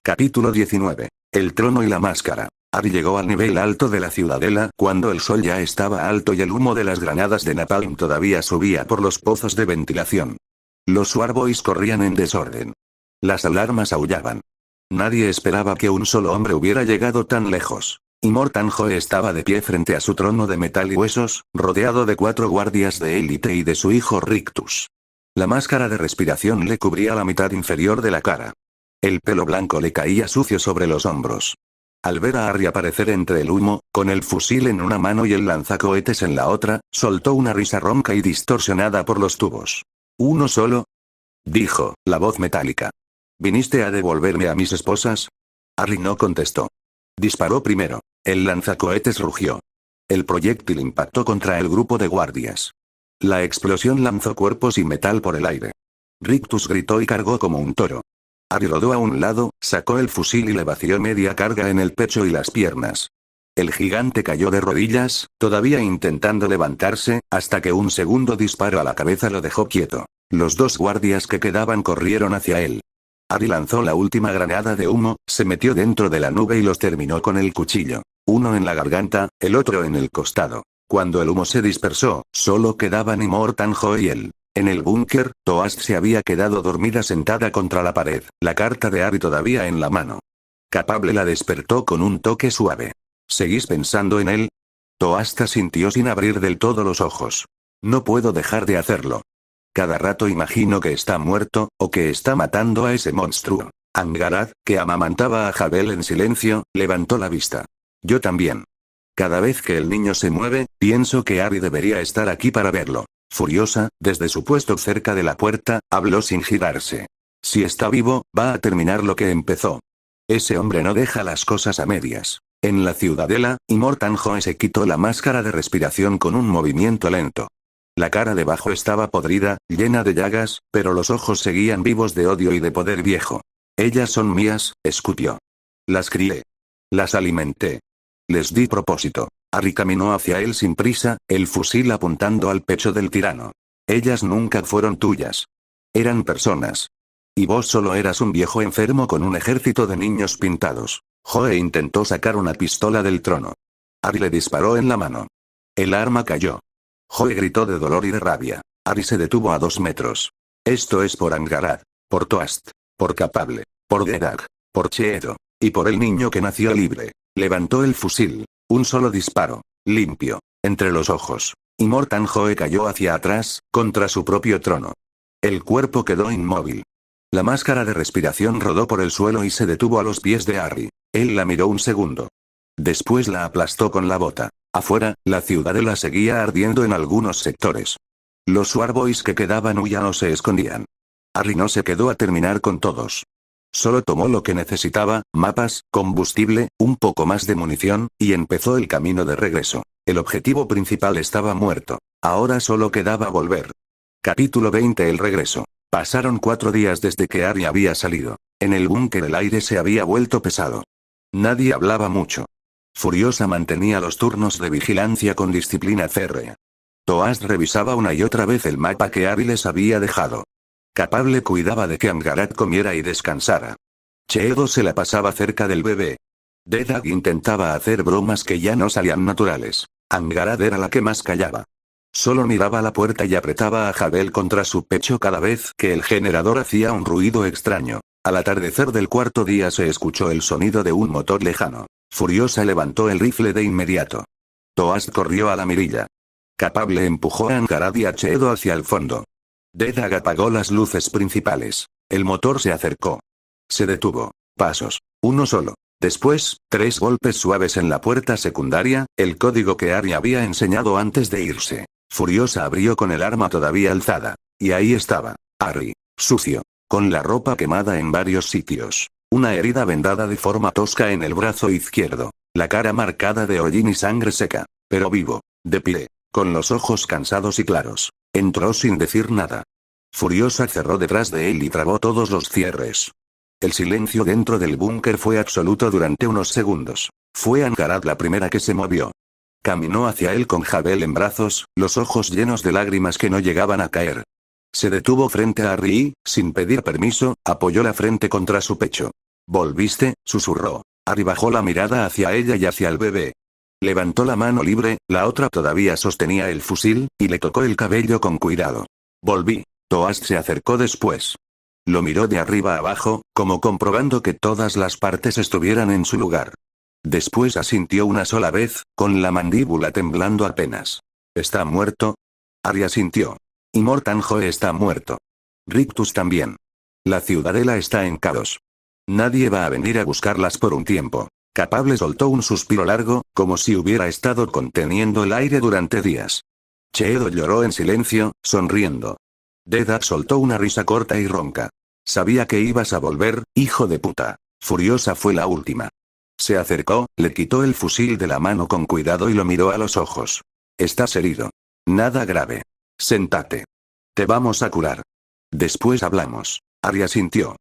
Capítulo 19. El trono y la máscara. Ari llegó al nivel alto de la ciudadela cuando el sol ya estaba alto y el humo de las granadas de napalm todavía subía por los pozos de ventilación. Los Warboys corrían en desorden. Las alarmas aullaban. Nadie esperaba que un solo hombre hubiera llegado tan lejos. Y Mortan Joe estaba de pie frente a su trono de metal y huesos, rodeado de 4 guardias de élite y de su hijo Rictus. La máscara de respiración le cubría la mitad inferior de la cara. El pelo blanco le caía sucio sobre los hombros. Al ver a Ari aparecer entre el humo, con el fusil en una mano y el lanzacohetes en la otra, soltó una risa ronca y distorsionada por los tubos. ¿Uno solo?, dijo, la voz metálica. ¿Viniste a devolverme a mis esposas? Ari no contestó. Disparó primero. El lanzacohetes rugió. El proyectil impactó contra el grupo de guardias. La explosión lanzó cuerpos y metal por el aire. Rictus gritó y cargó como un toro. Ari rodó a un lado, sacó el fusil y le vació media carga en el pecho y las piernas. El gigante cayó de rodillas, todavía intentando levantarse, hasta que un segundo disparo a la cabeza lo dejó quieto. Los 2 guardias que quedaban corrieron hacia él. Ari lanzó la última granada de humo, se metió dentro de la nube y los terminó con el cuchillo. Uno en la garganta, el otro en el costado. Cuando el humo se dispersó, solo quedaban Mortan Joe y él. En el búnker, Toast se había quedado dormida sentada contra la pared, la carta de Ari todavía en la mano. Capable la despertó con un toque suave. ¿Seguís pensando en él? Toast asintió sin abrir del todo los ojos. No puedo dejar de hacerlo. Cada rato imagino que está muerto, o que está matando a ese monstruo. Angharad, que amamantaba a Jabel en silencio, levantó la vista. Yo también. Cada vez que el niño se mueve, pienso que Ari debería estar aquí para verlo. Furiosa, desde su puesto cerca de la puerta, habló sin girarse. Si está vivo, va a terminar lo que empezó. Ese hombre no deja las cosas a medias. En la ciudadela, Mortan Joe se quitó la máscara de respiración con un movimiento lento. La cara debajo estaba podrida, llena de llagas, pero los ojos seguían vivos de odio y de poder viejo. Ellas son mías, escupió. Las crié. Las alimenté. Les di propósito. Ari caminó hacia él sin prisa, el fusil apuntando al pecho del tirano. Ellas nunca fueron tuyas. Eran personas. Y vos solo eras un viejo enfermo con un ejército de niños pintados. Joe intentó sacar una pistola del trono. Ari le disparó en la mano. El arma cayó. Joe gritó de dolor y de rabia. Ari se detuvo a 2 metros. Esto es por Angharad, por Toast, por Capable, por Dedag, por Cheedo, y por el niño que nació libre. Levantó el fusil. Un solo disparo, limpio, entre los ojos. Y Mortan Joe cayó hacia atrás, contra su propio trono. El cuerpo quedó inmóvil. La máscara de respiración rodó por el suelo y se detuvo a los pies de Ari. Él la miró un segundo. Después la aplastó con la bota. Afuera, la ciudadela seguía ardiendo en algunos sectores. Los Warboys que quedaban huían o se escondían. Ari no se quedó a terminar con todos. Solo tomó lo que necesitaba, mapas, combustible, un poco más de munición, y empezó el camino de regreso. El objetivo principal estaba muerto. Ahora solo quedaba volver. Capítulo 20. El regreso. Pasaron 4 días desde que Ari había salido. En el búnker el aire se había vuelto pesado. Nadie hablaba mucho. Furiosa mantenía los turnos de vigilancia con disciplina férrea. Toast revisaba una y otra vez el mapa que Ari les había dejado. Capable cuidaba de que Angharad comiera y descansara. Cheedo se la pasaba cerca del bebé. Dedag intentaba hacer bromas que ya no salían naturales. Angharad era la que más callaba. Solo miraba a la puerta y apretaba a Jabel contra su pecho cada vez que el generador hacía un ruido extraño. Al atardecer del 4.º día se escuchó el sonido de un motor lejano. Furiosa levantó el rifle de inmediato. Toast corrió a la mirilla. Capable empujó a Angharad y a Cheedo hacia el fondo. Dedag apagó las luces principales. El motor se acercó. Se detuvo. Pasos. Uno solo. Después, 3 golpes suaves en la puerta secundaria, el código que Ari había enseñado antes de irse. Furiosa abrió con el arma todavía alzada. Y ahí estaba. Ari. Sucio. Con la ropa quemada en varios sitios. Una herida vendada de forma tosca en el brazo izquierdo. La cara marcada de hollín y sangre seca. Pero vivo. De pie. Con los ojos cansados y claros. Entró sin decir nada. Furiosa cerró detrás de él y trabó todos los cierres. El silencio dentro del búnker fue absoluto durante unos segundos. Fue Angharad la primera que se movió. Caminó hacia él con Jabel en brazos, los ojos llenos de lágrimas que no llegaban a caer. Se detuvo frente a Ari y, sin pedir permiso, apoyó la frente contra su pecho. ¿Volviste?, susurró. Ari bajó la mirada hacia ella y hacia el bebé. Levantó la mano libre, la otra todavía sostenía el fusil, y le tocó el cabello con cuidado. Volví. Toast se acercó después. Lo miró de arriba abajo, como comprobando que todas las partes estuvieran en su lugar. Después asintió una sola vez, con la mandíbula temblando apenas. ¿Está muerto? Ari asintió. Y Mortanjo está muerto. Rictus también. La ciudadela está en caos. Nadie va a venir a buscarlas por un tiempo. Capable soltó un suspiro largo, como si hubiera estado conteniendo el aire durante días. Cheedo lloró en silencio, sonriendo. Dedak soltó una risa corta y ronca. Sabía que ibas a volver, hijo de puta. Furiosa fue la última. Se acercó, le quitó el fusil de la mano con cuidado y lo miró a los ojos. Estás herido. Nada grave. Séntate. Te vamos a curar. Después hablamos. Ari asintió.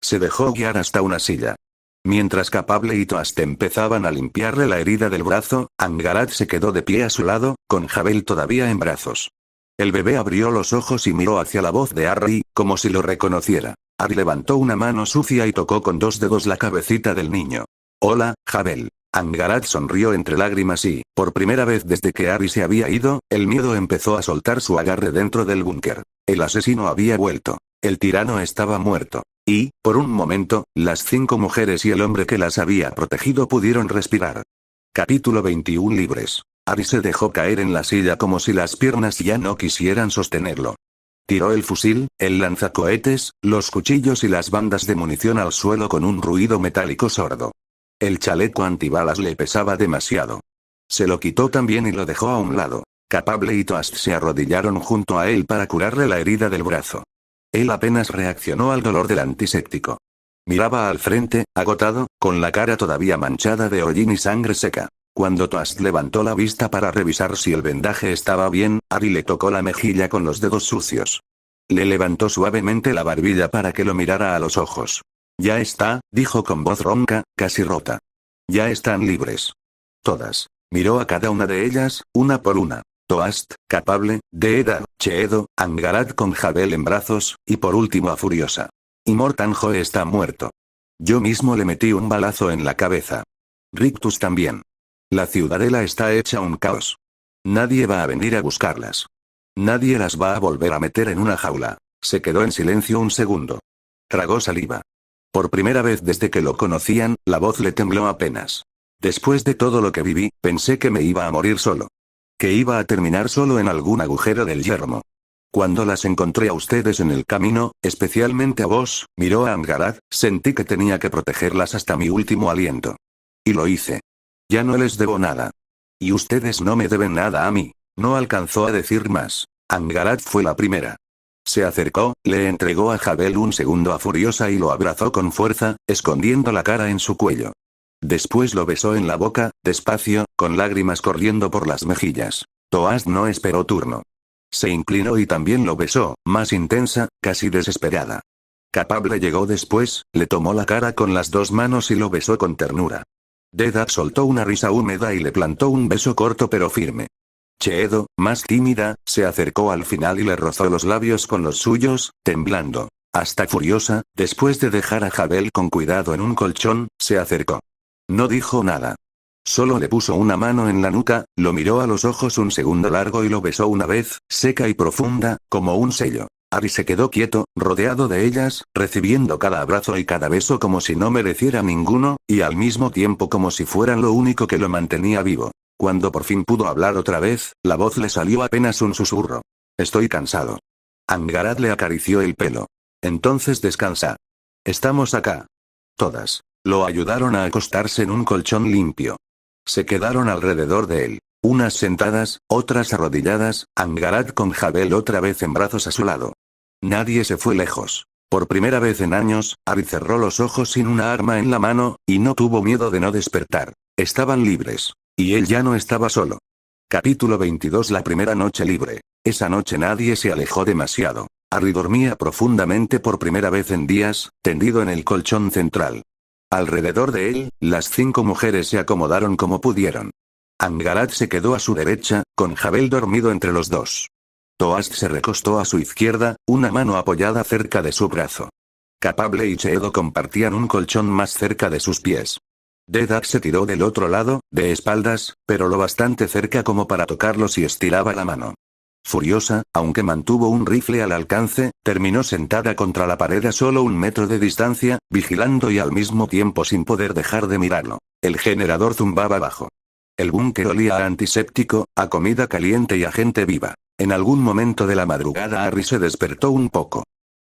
Se dejó guiar hasta una silla. Mientras Capable y Toast empezaban a limpiarle la herida del brazo, Angarat se quedó de pie a su lado, con Jabel todavía en brazos. El bebé abrió los ojos y miró hacia la voz de Ari, como si lo reconociera. Ari levantó una mano sucia y tocó con 2 dedos la cabecita del niño. Hola, Jabel. Angarat sonrió entre lágrimas y, por primera vez desde que Ari se había ido, el miedo empezó a soltar su agarre dentro del búnker. El asesino había vuelto. El tirano estaba muerto. Y, por un momento, las 5 mujeres y el hombre que las había protegido pudieron respirar. Capítulo 21 libres. Ari se dejó caer en la silla como si las piernas ya no quisieran sostenerlo. Tiró el fusil, el lanzacohetes, los cuchillos y las bandas de munición al suelo con un ruido metálico sordo. El chaleco antibalas le pesaba demasiado. Se lo quitó también y lo dejó a un lado. Capable y Toast se arrodillaron junto a él para curarle la herida del brazo. Él apenas reaccionó al dolor del antiséptico. Miraba al frente, agotado, con la cara todavía manchada de hollín y sangre seca. Cuando Toast levantó la vista para revisar si el vendaje estaba bien, Ari le tocó la mejilla con los dedos sucios. Le levantó suavemente la barbilla para que lo mirara a los ojos. Ya está, dijo con voz ronca, casi rota. Ya están libres. Todas. Miró a cada una de ellas, una por una. Toast, Capable, Deeda, Cheedo, Angarat con Jabel en brazos, y por último a Furiosa. Y Mortanjo está muerto. Yo mismo le metí un balazo en la cabeza. Rictus también. La ciudadela está hecha un caos. Nadie va a venir a buscarlas. Nadie las va a volver a meter en una jaula. Se quedó en silencio un segundo. Tragó saliva. Por primera vez desde que lo conocían, la voz le tembló apenas. Después de todo lo que viví, pensé que me iba a morir solo. Que iba a terminar solo en algún agujero del yermo. Cuando las encontré a ustedes en el camino, especialmente a vos, miró a Angarat, sentí que tenía que protegerlas hasta mi último aliento. Y lo hice. Ya no les debo nada. Y ustedes no me deben nada a mí. No alcanzó a decir más. Angarat fue la primera. Se acercó, le entregó a Jabel un segundo a Furiosa y lo abrazó con fuerza, escondiendo la cara en su cuello. Después lo besó en la boca, despacio, con lágrimas corriendo por las mejillas. Toast no esperó turno. Se inclinó y también lo besó, más intensa, casi desesperada. Capable llegó después, le tomó la cara con las 2 manos y lo besó con ternura. Dedak soltó una risa húmeda y le plantó un beso corto pero firme. Cheedo, más tímida, se acercó al final y le rozó los labios con los suyos, temblando. Hasta Furiosa, después de dejar a Jabel con cuidado en un colchón, se acercó. No dijo nada. Solo le puso una mano en la nuca, lo miró a los ojos un segundo largo y lo besó una vez, seca y profunda, como un sello. Ari se quedó quieto, rodeado de ellas, recibiendo cada abrazo y cada beso como si no mereciera ninguno, y al mismo tiempo como si fueran lo único que lo mantenía vivo. Cuando por fin pudo hablar otra vez, la voz le salió apenas un susurro. Estoy cansado. Angarat le acarició el pelo. Entonces descansa. Estamos acá. Todas. Lo ayudaron a acostarse en un colchón limpio. Se quedaron alrededor de él. Unas sentadas, otras arrodilladas, Angarat con Jabel otra vez en brazos a su lado. Nadie se fue lejos. Por primera vez en años, Ari cerró los ojos sin una arma en la mano, y no tuvo miedo de no despertar. Estaban libres. Y él ya no estaba solo. Capítulo 22. La primera noche libre. Esa noche nadie se alejó demasiado. Ari dormía profundamente por primera vez en días, tendido en el colchón central. Alrededor de él, las 5 mujeres se acomodaron como pudieron. Angarat se quedó a su derecha, con Jabel dormido entre los dos. Toast se recostó a su izquierda, una mano apoyada cerca de su brazo. Capable y Cheedo compartían un colchón más cerca de sus pies. Dedak se tiró del otro lado, de espaldas, pero lo bastante cerca como para tocarlos y estiraba la mano. Furiosa, aunque mantuvo un rifle al alcance, terminó sentada contra la pared a solo 1 metro de distancia, vigilando y al mismo tiempo sin poder dejar de mirarlo. El generador zumbaba bajo. El búnker olía a antiséptico, a comida caliente y a gente viva. En algún momento de la madrugada Harry se despertó un poco.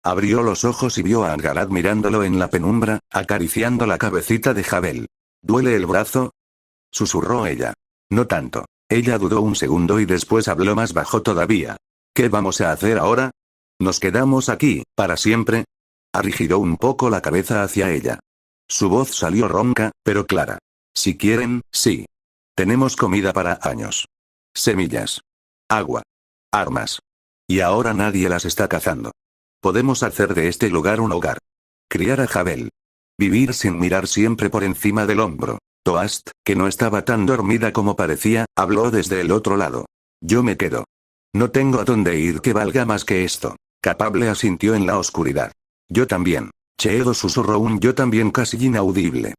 Abrió los ojos y vio a Angarad mirándolo en la penumbra, acariciando la cabecita de Jabel. ¿Duele el brazo?, susurró ella. No tanto. Ella dudó un segundo y después habló más bajo todavía. ¿Qué vamos a hacer ahora? ¿Nos quedamos aquí, para siempre? Harry giró un poco la cabeza hacia ella. Su voz salió ronca, pero clara. Si quieren, sí. Tenemos comida para años. Semillas. Agua. Armas. Y ahora nadie las está cazando. Podemos hacer de este lugar un hogar. Criar a Jabel. Vivir sin mirar siempre por encima del hombro. Toast, que no estaba tan dormida como parecía, habló desde el otro lado. Yo me quedo. No tengo a dónde ir que valga más que esto. Capable asintió en la oscuridad. Yo también. Cheedo susurró un yo también casi inaudible.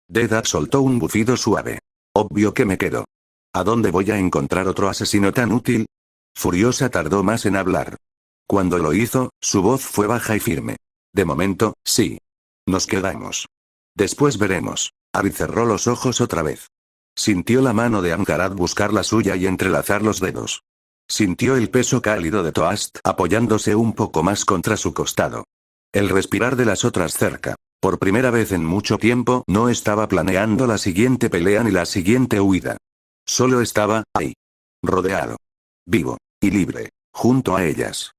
Dedak soltó un bufido suave. Obvio que me quedo. ¿A dónde voy a encontrar otro asesino tan útil? Furiosa tardó más en hablar. Cuando lo hizo, su voz fue baja y firme. De momento, sí. Nos quedamos. Después veremos. Harry cerró los ojos otra vez. Sintió la mano de Angarad buscar la suya y entrelazar los dedos. Sintió el peso cálido de Toast apoyándose un poco más contra su costado. El respirar de las otras cerca. Por primera vez en mucho tiempo no estaba planeando la siguiente pelea ni la siguiente huida. Solo estaba ahí. Rodeado. Vivo. Y libre. Junto a ellas.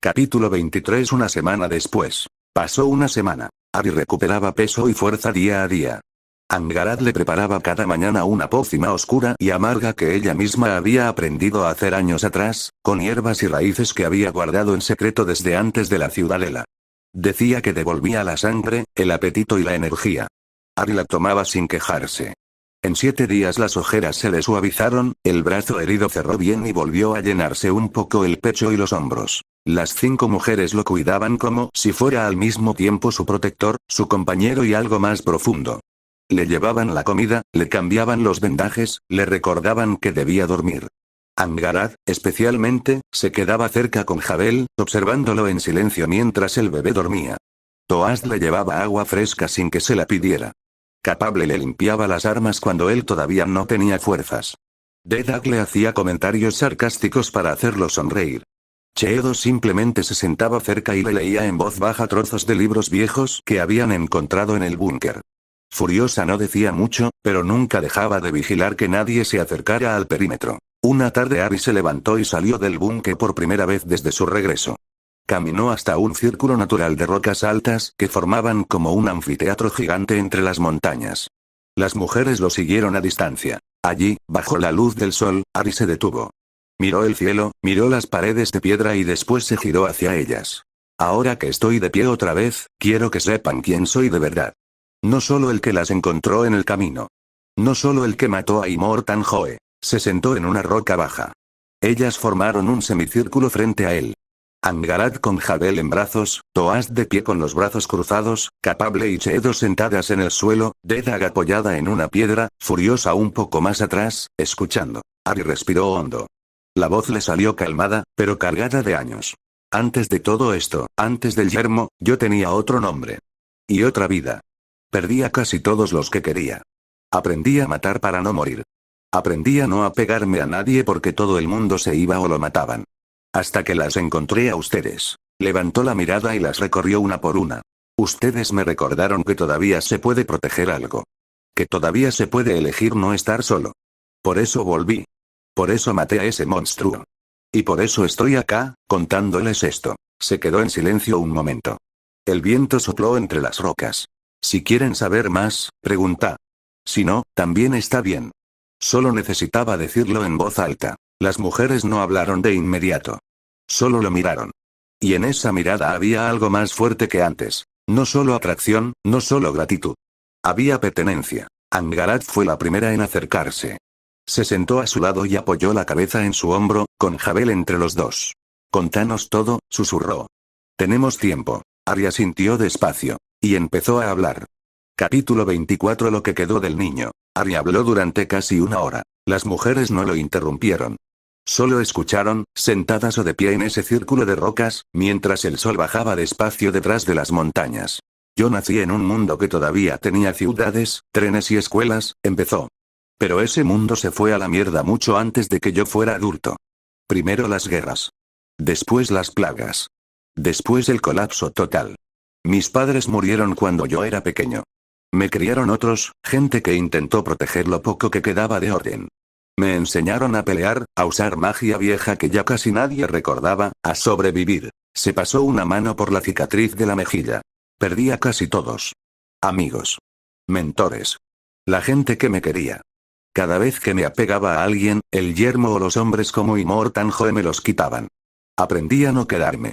Capítulo 23. Una semana después. Pasó una semana. Harry recuperaba peso y fuerza día a día. Angarad le preparaba cada mañana una pócima oscura y amarga que ella misma había aprendido a hacer años atrás, con hierbas y raíces que había guardado en secreto desde antes de la ciudadela. Decía que devolvía la sangre, el apetito y la energía. Harry la tomaba sin quejarse. En 7 días las ojeras se le suavizaron, el brazo herido cerró bien y volvió a llenarse un poco el pecho y los hombros. Las 5 mujeres lo cuidaban como si fuera al mismo tiempo su protector, su compañero y algo más profundo. Le llevaban la comida, le cambiaban los vendajes, le recordaban que debía dormir. Angarad, especialmente, se quedaba cerca con Jabel, observándolo en silencio mientras el bebé dormía. Toast le llevaba agua fresca sin que se la pidiera. Capable le limpiaba las armas cuando él todavía no tenía fuerzas. Dedak le hacía comentarios sarcásticos para hacerlo sonreír. Cheedo simplemente se sentaba cerca y le leía en voz baja trozos de libros viejos que habían encontrado en el búnker. Furiosa no decía mucho, pero nunca dejaba de vigilar que nadie se acercara al perímetro. Una tarde Harry se levantó y salió del búnker por primera vez desde su regreso. Caminó hasta un círculo natural de rocas altas que formaban como un anfiteatro gigante entre las montañas. Las mujeres lo siguieron a distancia. Allí, bajo la luz del sol, Harry se detuvo. Miró el cielo, miró las paredes de piedra y después se giró hacia ellas. Ahora que estoy de pie otra vez, quiero que sepan quién soy de verdad. No solo el que las encontró en el camino. No solo el que mató a Immortan Joe. Se sentó en una roca baja. Ellas formaron un semicírculo frente a él. Angarad con Jabel en brazos, Toast de pie con los brazos cruzados, Capable y Cheedo sentadas en el suelo, Dedak apoyada en una piedra, Furiosa un poco más atrás, escuchando. Harry respiró hondo. La voz le salió calmada, pero cargada de años. Antes de todo esto, antes del yermo, yo tenía otro nombre. Y otra vida. Perdí a casi todos los que quería. Aprendí a matar para no morir. Aprendí a no apegarme a nadie porque todo el mundo se iba o lo mataban. Hasta que las encontré a ustedes. Levantó la mirada y las recorrió una por una. Ustedes me recordaron que todavía se puede proteger algo. Que todavía se puede elegir no estar solo. Por eso volví. Por eso maté a ese monstruo. Y por eso estoy acá, contándoles esto. Se quedó en silencio un momento. El viento sopló entre las rocas. Si quieren saber más, pregunta. Si no, también está bien. Solo necesitaba decirlo en voz alta. Las mujeres no hablaron de inmediato. Solo lo miraron. Y en esa mirada había algo más fuerte que antes. No solo atracción, no solo gratitud. Había pertenencia. Angarad fue la primera en acercarse. Se sentó a su lado y apoyó la cabeza en su hombro, con Jabel entre los dos. Contanos todo, susurró. Tenemos tiempo. Arya sintió despacio. Y empezó a hablar. Capítulo 24. Lo que quedó del niño. Arya habló durante casi una hora. Las mujeres no lo interrumpieron. Solo escucharon, sentadas o de pie en ese círculo de rocas, mientras el sol bajaba despacio detrás de las montañas. Yo nací en un mundo que todavía tenía ciudades, trenes y escuelas, empezó. Pero ese mundo se fue a la mierda mucho antes de que yo fuera adulto. Primero las guerras. Después las plagas. Después el colapso total. Mis padres murieron cuando yo era pequeño. Me criaron otros, gente que intentó proteger lo poco que quedaba de orden. Me enseñaron a pelear, a usar magia vieja que ya casi nadie recordaba, a sobrevivir. Se pasó una mano por la cicatriz de la mejilla. Perdí a casi todos. Amigos. Mentores. La gente que me quería. Cada vez que me apegaba a alguien, el yermo o los hombres como Immortan Joe me los quitaban. Aprendí a no quedarme.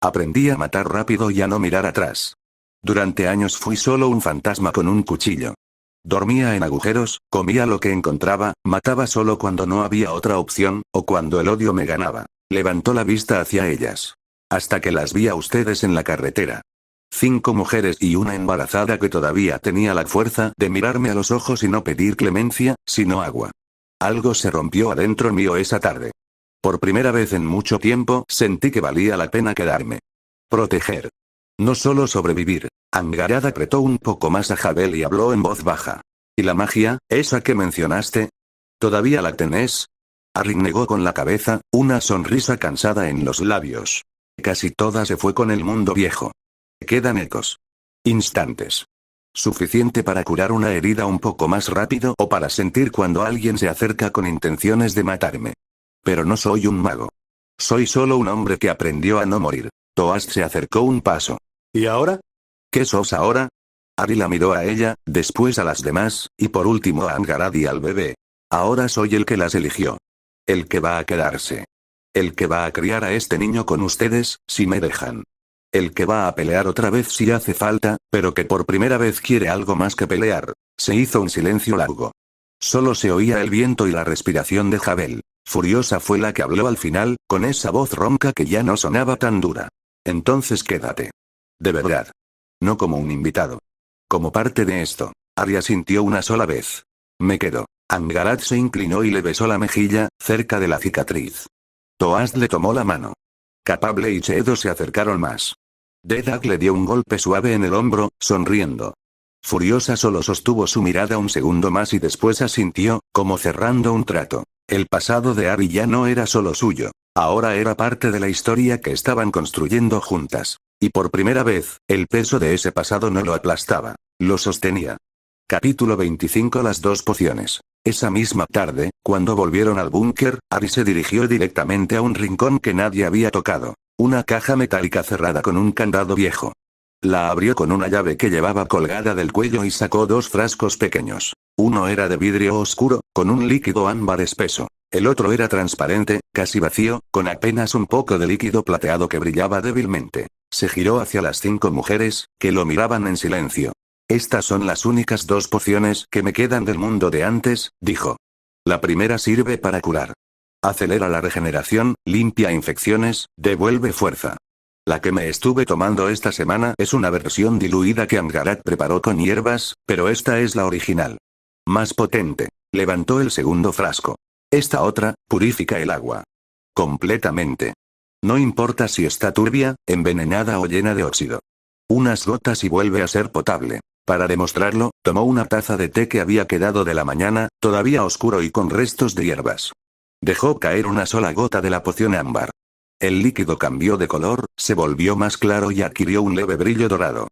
Aprendí a matar rápido y a no mirar atrás. Durante años fui solo un fantasma con un cuchillo. Dormía en agujeros, comía lo que encontraba, mataba solo cuando no había otra opción, o cuando el odio me ganaba. Levantó la vista hacia ellas. Hasta que las vi a ustedes en la carretera. 5 mujeres y una embarazada que todavía tenía la fuerza de mirarme a los ojos y no pedir clemencia, sino agua. Algo se rompió adentro mío esa tarde. Por primera vez en mucho tiempo sentí que valía la pena quedarme. Proteger. No solo sobrevivir. Angarad apretó un poco más a Jabel y habló en voz baja. ¿Y la magia, esa que mencionaste? ¿Todavía la tenés? Arryn negó con la cabeza, una sonrisa cansada en los labios. Casi toda se fue con el mundo viejo. Quedan ecos. Instantes. Suficiente para curar una herida un poco más rápido o para sentir cuando alguien se acerca con intenciones de matarme. Pero no soy un mago. Soy solo un hombre que aprendió a no morir. Toast se acercó un paso. ¿Y ahora? ¿Qué sos ahora? Arryn la miró a ella, después a las demás, y por último a Angarad y al bebé. Ahora soy el que las eligió. El que va a quedarse. El que va a criar a este niño con ustedes, si me dejan. El que va a pelear otra vez si hace falta, pero que por primera vez quiere algo más que pelear. Se hizo un silencio largo. Solo se oía el viento y la respiración de Jabel. Furiosa fue la que habló al final, con esa voz ronca que ya no sonaba tan dura. Entonces quédate. De verdad. No como un invitado. Como parte de esto. Arya sintió una sola vez. Me quedo. Angarad se inclinó y le besó la mejilla, cerca de la cicatriz. Toast le tomó la mano. Capable y Cheedo se acercaron más. Dedag le dio un golpe suave en el hombro, sonriendo. Furiosa solo sostuvo su mirada un segundo más y después asintió, como cerrando un trato. El pasado de Arryn ya no era solo suyo. Ahora era parte de la historia que estaban construyendo juntas. Y por primera vez, el peso de ese pasado no lo aplastaba. Lo sostenía. Capítulo 25. Las 2 pociones. Esa misma tarde, cuando volvieron al búnker, Arryn se dirigió directamente a un rincón que nadie había tocado. Una caja metálica cerrada con un candado viejo. La abrió con una llave que llevaba colgada del cuello y sacó 2 frascos pequeños. Uno era de vidrio oscuro, con un líquido ámbar espeso. El otro era transparente, casi vacío, con apenas un poco de líquido plateado que brillaba débilmente. Se giró hacia las 5 mujeres, que lo miraban en silencio. Estas son las únicas 2 pociones que me quedan del mundo de antes, dijo. La primera sirve para curar. Acelera la regeneración, limpia infecciones, devuelve fuerza. La que me estuve tomando esta semana es una versión diluida que Angarad preparó con hierbas, pero esta es la original. Más potente. Levantó el segundo frasco. Esta otra, purifica el agua. Completamente. No importa si está turbia, envenenada o llena de óxido. Unas gotas y vuelve a ser potable. Para demostrarlo, tomó una taza de té que había quedado de la mañana, todavía oscuro y con restos de hierbas. Dejó caer una sola gota de la poción ámbar. El líquido cambió de color, se volvió más claro y adquirió un leve brillo dorado.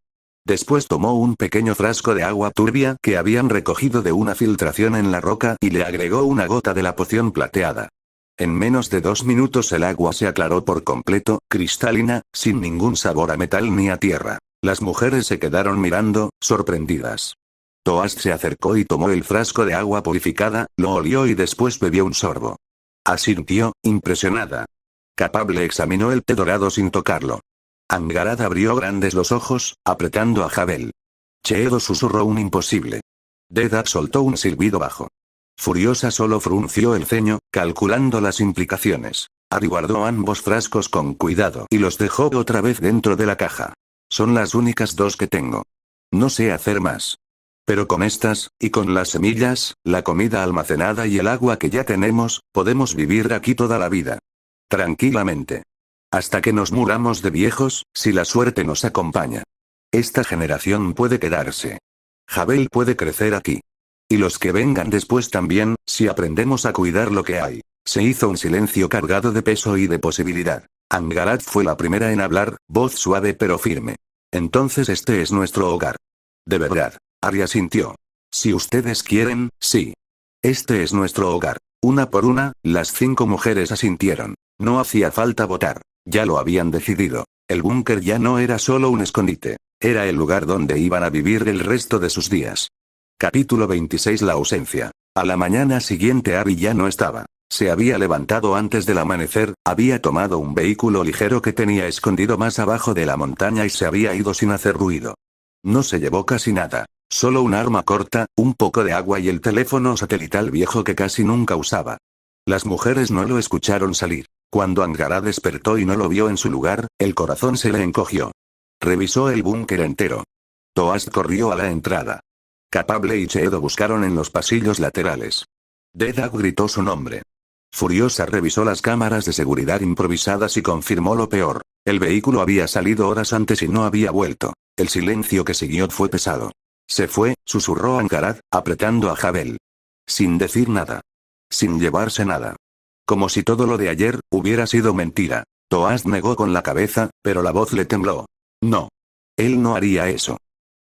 Después tomó un pequeño frasco de agua turbia que habían recogido de una filtración en la roca y le agregó una gota de la poción plateada. En menos de 2 minutos el agua se aclaró por completo, cristalina, sin ningún sabor a metal ni a tierra. Las mujeres se quedaron mirando, sorprendidas. Toast se acercó y tomó el frasco de agua purificada, lo olió y después bebió un sorbo. Asintió, impresionada. Capable examinó el té dorado sin tocarlo. Angarad abrió grandes los ojos, apretando a Jabel. Cheedo susurró un imposible. Dedag soltó un silbido bajo. Furiosa solo frunció el ceño, calculando las implicaciones. Arryn guardó ambos frascos con cuidado y los dejó otra vez dentro de la caja. Son las únicas dos que tengo. No sé hacer más. Pero con estas, y con las semillas, la comida almacenada y el agua que ya tenemos, podemos vivir aquí toda la vida. Tranquilamente. Hasta que nos muramos de viejos, si la suerte nos acompaña. Esta generación puede quedarse. Jabel puede crecer aquí. Y los que vengan después también, si aprendemos a cuidar lo que hay. Se hizo un silencio cargado de peso y de posibilidad. Angarat fue la primera en hablar, voz suave pero firme. Entonces este es nuestro hogar. De verdad. Arya sintió. Si ustedes quieren, sí. Este es nuestro hogar. Una por una, las 5 mujeres asintieron. No hacía falta votar. Ya lo habían decidido. El búnker ya no era solo un escondite. Era el lugar donde iban a vivir el resto de sus días. Capítulo 26. La ausencia. A la mañana siguiente Abby ya no estaba. Se había levantado antes del amanecer, había tomado un vehículo ligero que tenía escondido más abajo de la montaña y se había ido sin hacer ruido. No se llevó casi nada. Solo un arma corta, un poco de agua y el teléfono satelital viejo que casi nunca usaba. Las mujeres no lo escucharon salir. Cuando Angara despertó y no lo vio en su lugar, el corazón se le encogió. Revisó el búnker entero. Toast corrió a la entrada. Capable y Cheedo buscaron en los pasillos laterales. Dedak gritó su nombre. Furiosa revisó las cámaras de seguridad improvisadas y confirmó lo peor. El vehículo había salido horas antes y no había vuelto. El silencio que siguió fue pesado. Se fue, susurró Angarat, apretando a Jabel. Sin decir nada. Sin llevarse nada. Como si todo lo de ayer hubiera sido mentira. Toast negó con la cabeza, pero la voz le tembló. No. Él no haría eso.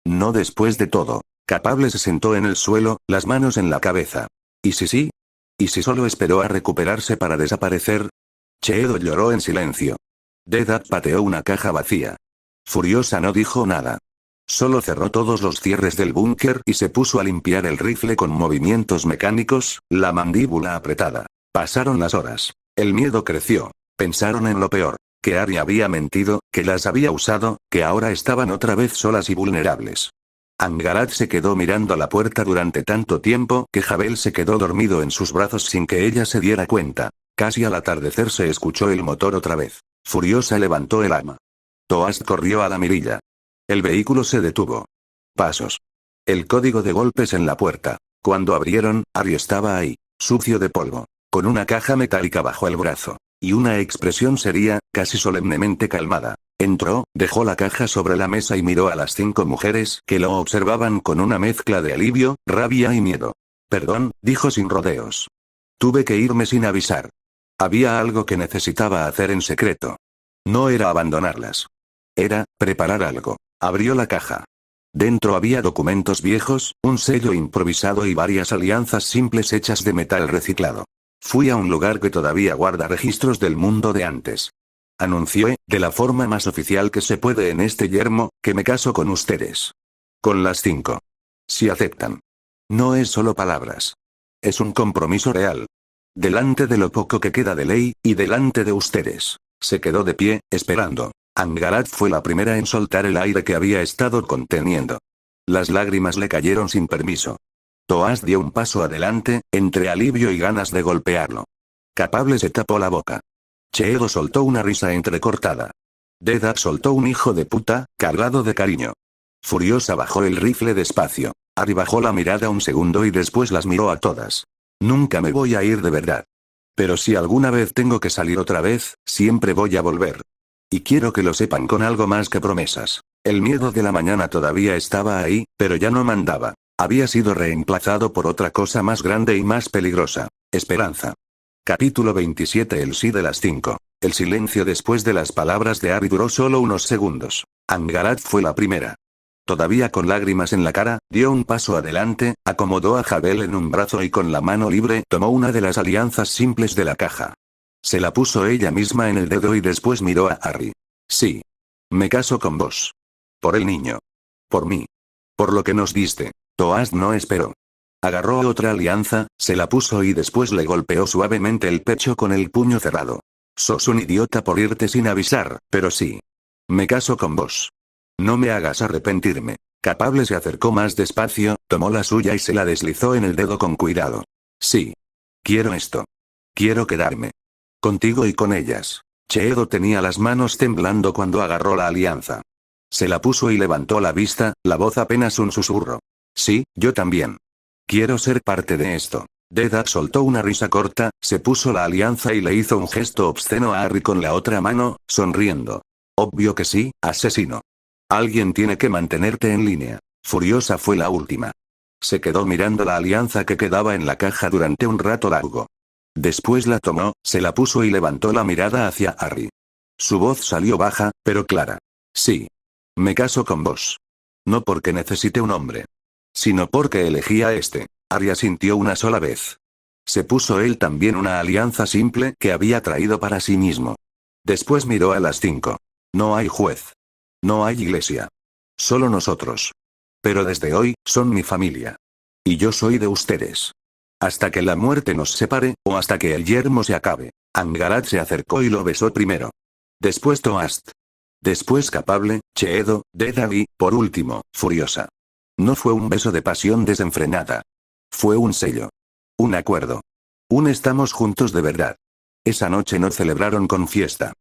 No después de todo. Capable se sentó en el suelo, las manos en la cabeza. ¿Y si sí? ¿Y si solo esperó a recuperarse para desaparecer? Cheedo lloró en silencio. Dedak pateó una caja vacía. Furiosa no dijo nada. Solo cerró todos los cierres del búnker y se puso a limpiar el rifle con movimientos mecánicos, la mandíbula apretada. Pasaron las horas. El miedo creció. Pensaron en lo peor. Que Arya había mentido, que las había usado, que ahora estaban otra vez solas y vulnerables. Angarat se quedó mirando la puerta durante tanto tiempo que Jabel se quedó dormido en sus brazos sin que ella se diera cuenta. Casi al atardecer se escuchó el motor otra vez. Furiosa levantó el arma. Toast corrió a la mirilla. El vehículo se detuvo. Pasos. El código de golpes en la puerta. Cuando abrieron, Arya estaba ahí, sucio de polvo, con una caja metálica bajo el brazo. Y una expresión seria, casi solemnemente calmada. Entró, dejó la caja sobre la mesa y miró a las 5 mujeres que lo observaban con una mezcla de alivio, rabia y miedo. Perdón, dijo sin rodeos. Tuve que irme sin avisar. Había algo que necesitaba hacer en secreto. No era abandonarlas. Era, preparar algo. Abrió la caja. Dentro había documentos viejos, un sello improvisado y varias alianzas simples hechas de metal reciclado. Fui a un lugar que todavía guarda registros del mundo de antes. Anunció, de la forma más oficial que se puede en este yermo, que me caso con ustedes. Con las 5. Si aceptan. No es solo palabras. Es un compromiso real. Delante de lo poco que queda de ley, y delante de ustedes. Se quedó de pie, esperando. Angarat fue la primera en soltar el aire que había estado conteniendo. Las lágrimas le cayeron sin permiso. Toast dio un paso adelante, entre alivio y ganas de golpearlo. Capable se tapó la boca. Cheedo soltó una risa entrecortada. Dedak soltó un hijo de puta, cargado de cariño. Furiosa bajó el rifle despacio. Ari bajó la mirada un segundo y después las miró a todas. Nunca me voy a ir de verdad. Pero si alguna vez tengo que salir otra vez, siempre voy a volver. Y quiero que lo sepan con algo más que promesas. El miedo de la mañana todavía estaba ahí, pero ya no mandaba. Había sido reemplazado por otra cosa más grande y más peligrosa. Esperanza. Capítulo 27. El sí de las 5. El silencio después de las palabras de Ari duró solo unos segundos. Angarat fue la primera. Todavía con lágrimas en la cara, dio un paso adelante, acomodó a Jabel en un brazo y con la mano libre tomó una de las alianzas simples de la caja. Se la puso ella misma en el dedo y después miró a Harry. Sí. Me caso con vos. Por el niño. Por mí. Por lo que nos diste. Toast no esperó. Agarró otra alianza, se la puso y después le golpeó suavemente el pecho con el puño cerrado. Sos un idiota por irte sin avisar, pero sí. Me caso con vos. No me hagas arrepentirme. Capable se acercó más despacio, tomó la suya y se la deslizó en el dedo con cuidado. Sí. Quiero esto. Quiero quedarme. Contigo y con ellas. Cheedo tenía las manos temblando cuando agarró la alianza. Se la puso y levantó la vista, la voz apenas un susurro. Sí, yo también. Quiero ser parte de esto. Dedak soltó una risa corta, se puso la alianza y le hizo un gesto obsceno a Harry con la otra mano, sonriendo. Obvio que sí, asesino. Alguien tiene que mantenerte en línea. Furiosa fue la última. Se quedó mirando la alianza que quedaba en la caja durante un rato largo. Después la tomó, se la puso y levantó la mirada hacia Harry. Su voz salió baja, pero clara. Sí. Me caso con vos. No porque necesite un hombre. Sino porque elegí a este. Harry asintió una sola vez. Se puso él también una alianza simple que había traído para sí mismo. Después miró a las 5. No hay juez. No hay iglesia. Solo nosotros. Pero desde hoy, son mi familia. Y yo soy de ustedes. Hasta que la muerte nos separe, o hasta que el yermo se acabe. Angarat se acercó y lo besó primero. Después Toast. Después Capable, Cheedo, Dedak y, por último, Furiosa. No fue un beso de pasión desenfrenada. Fue un sello. Un acuerdo. Un estamos juntos de verdad. Esa noche no celebraron con fiesta.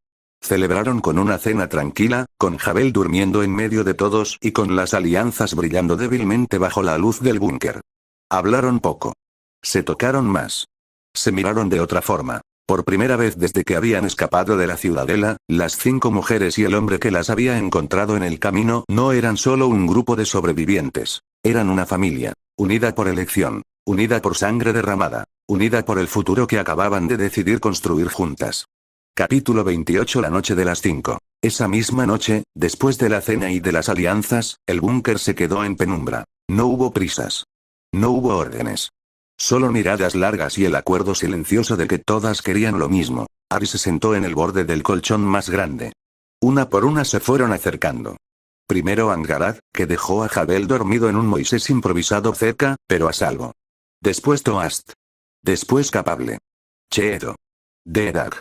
Celebraron con una cena tranquila, con Jabel durmiendo en medio de todos y con las alianzas brillando débilmente bajo la luz del búnker. Hablaron poco. Se tocaron más. Se miraron de otra forma. Por primera vez desde que habían escapado de la ciudadela, las 5 mujeres y el hombre que las había encontrado en el camino no eran solo un grupo de sobrevivientes. Eran una familia. Unida por elección. Unida por sangre derramada. Unida por el futuro que acababan de decidir construir juntas. Capítulo 28. La noche de las 5. Esa misma noche, después de la cena y de las alianzas, el búnker se quedó en penumbra. No hubo prisas. No hubo órdenes. Solo miradas largas y el acuerdo silencioso de que todas querían lo mismo. Harry se sentó en el borde del colchón más grande. Una por una se fueron acercando. Primero Angarat, que dejó a Jabel dormido en un Moisés improvisado cerca, pero a salvo. Después Toast. Después Capable. Cheedo. Dedak.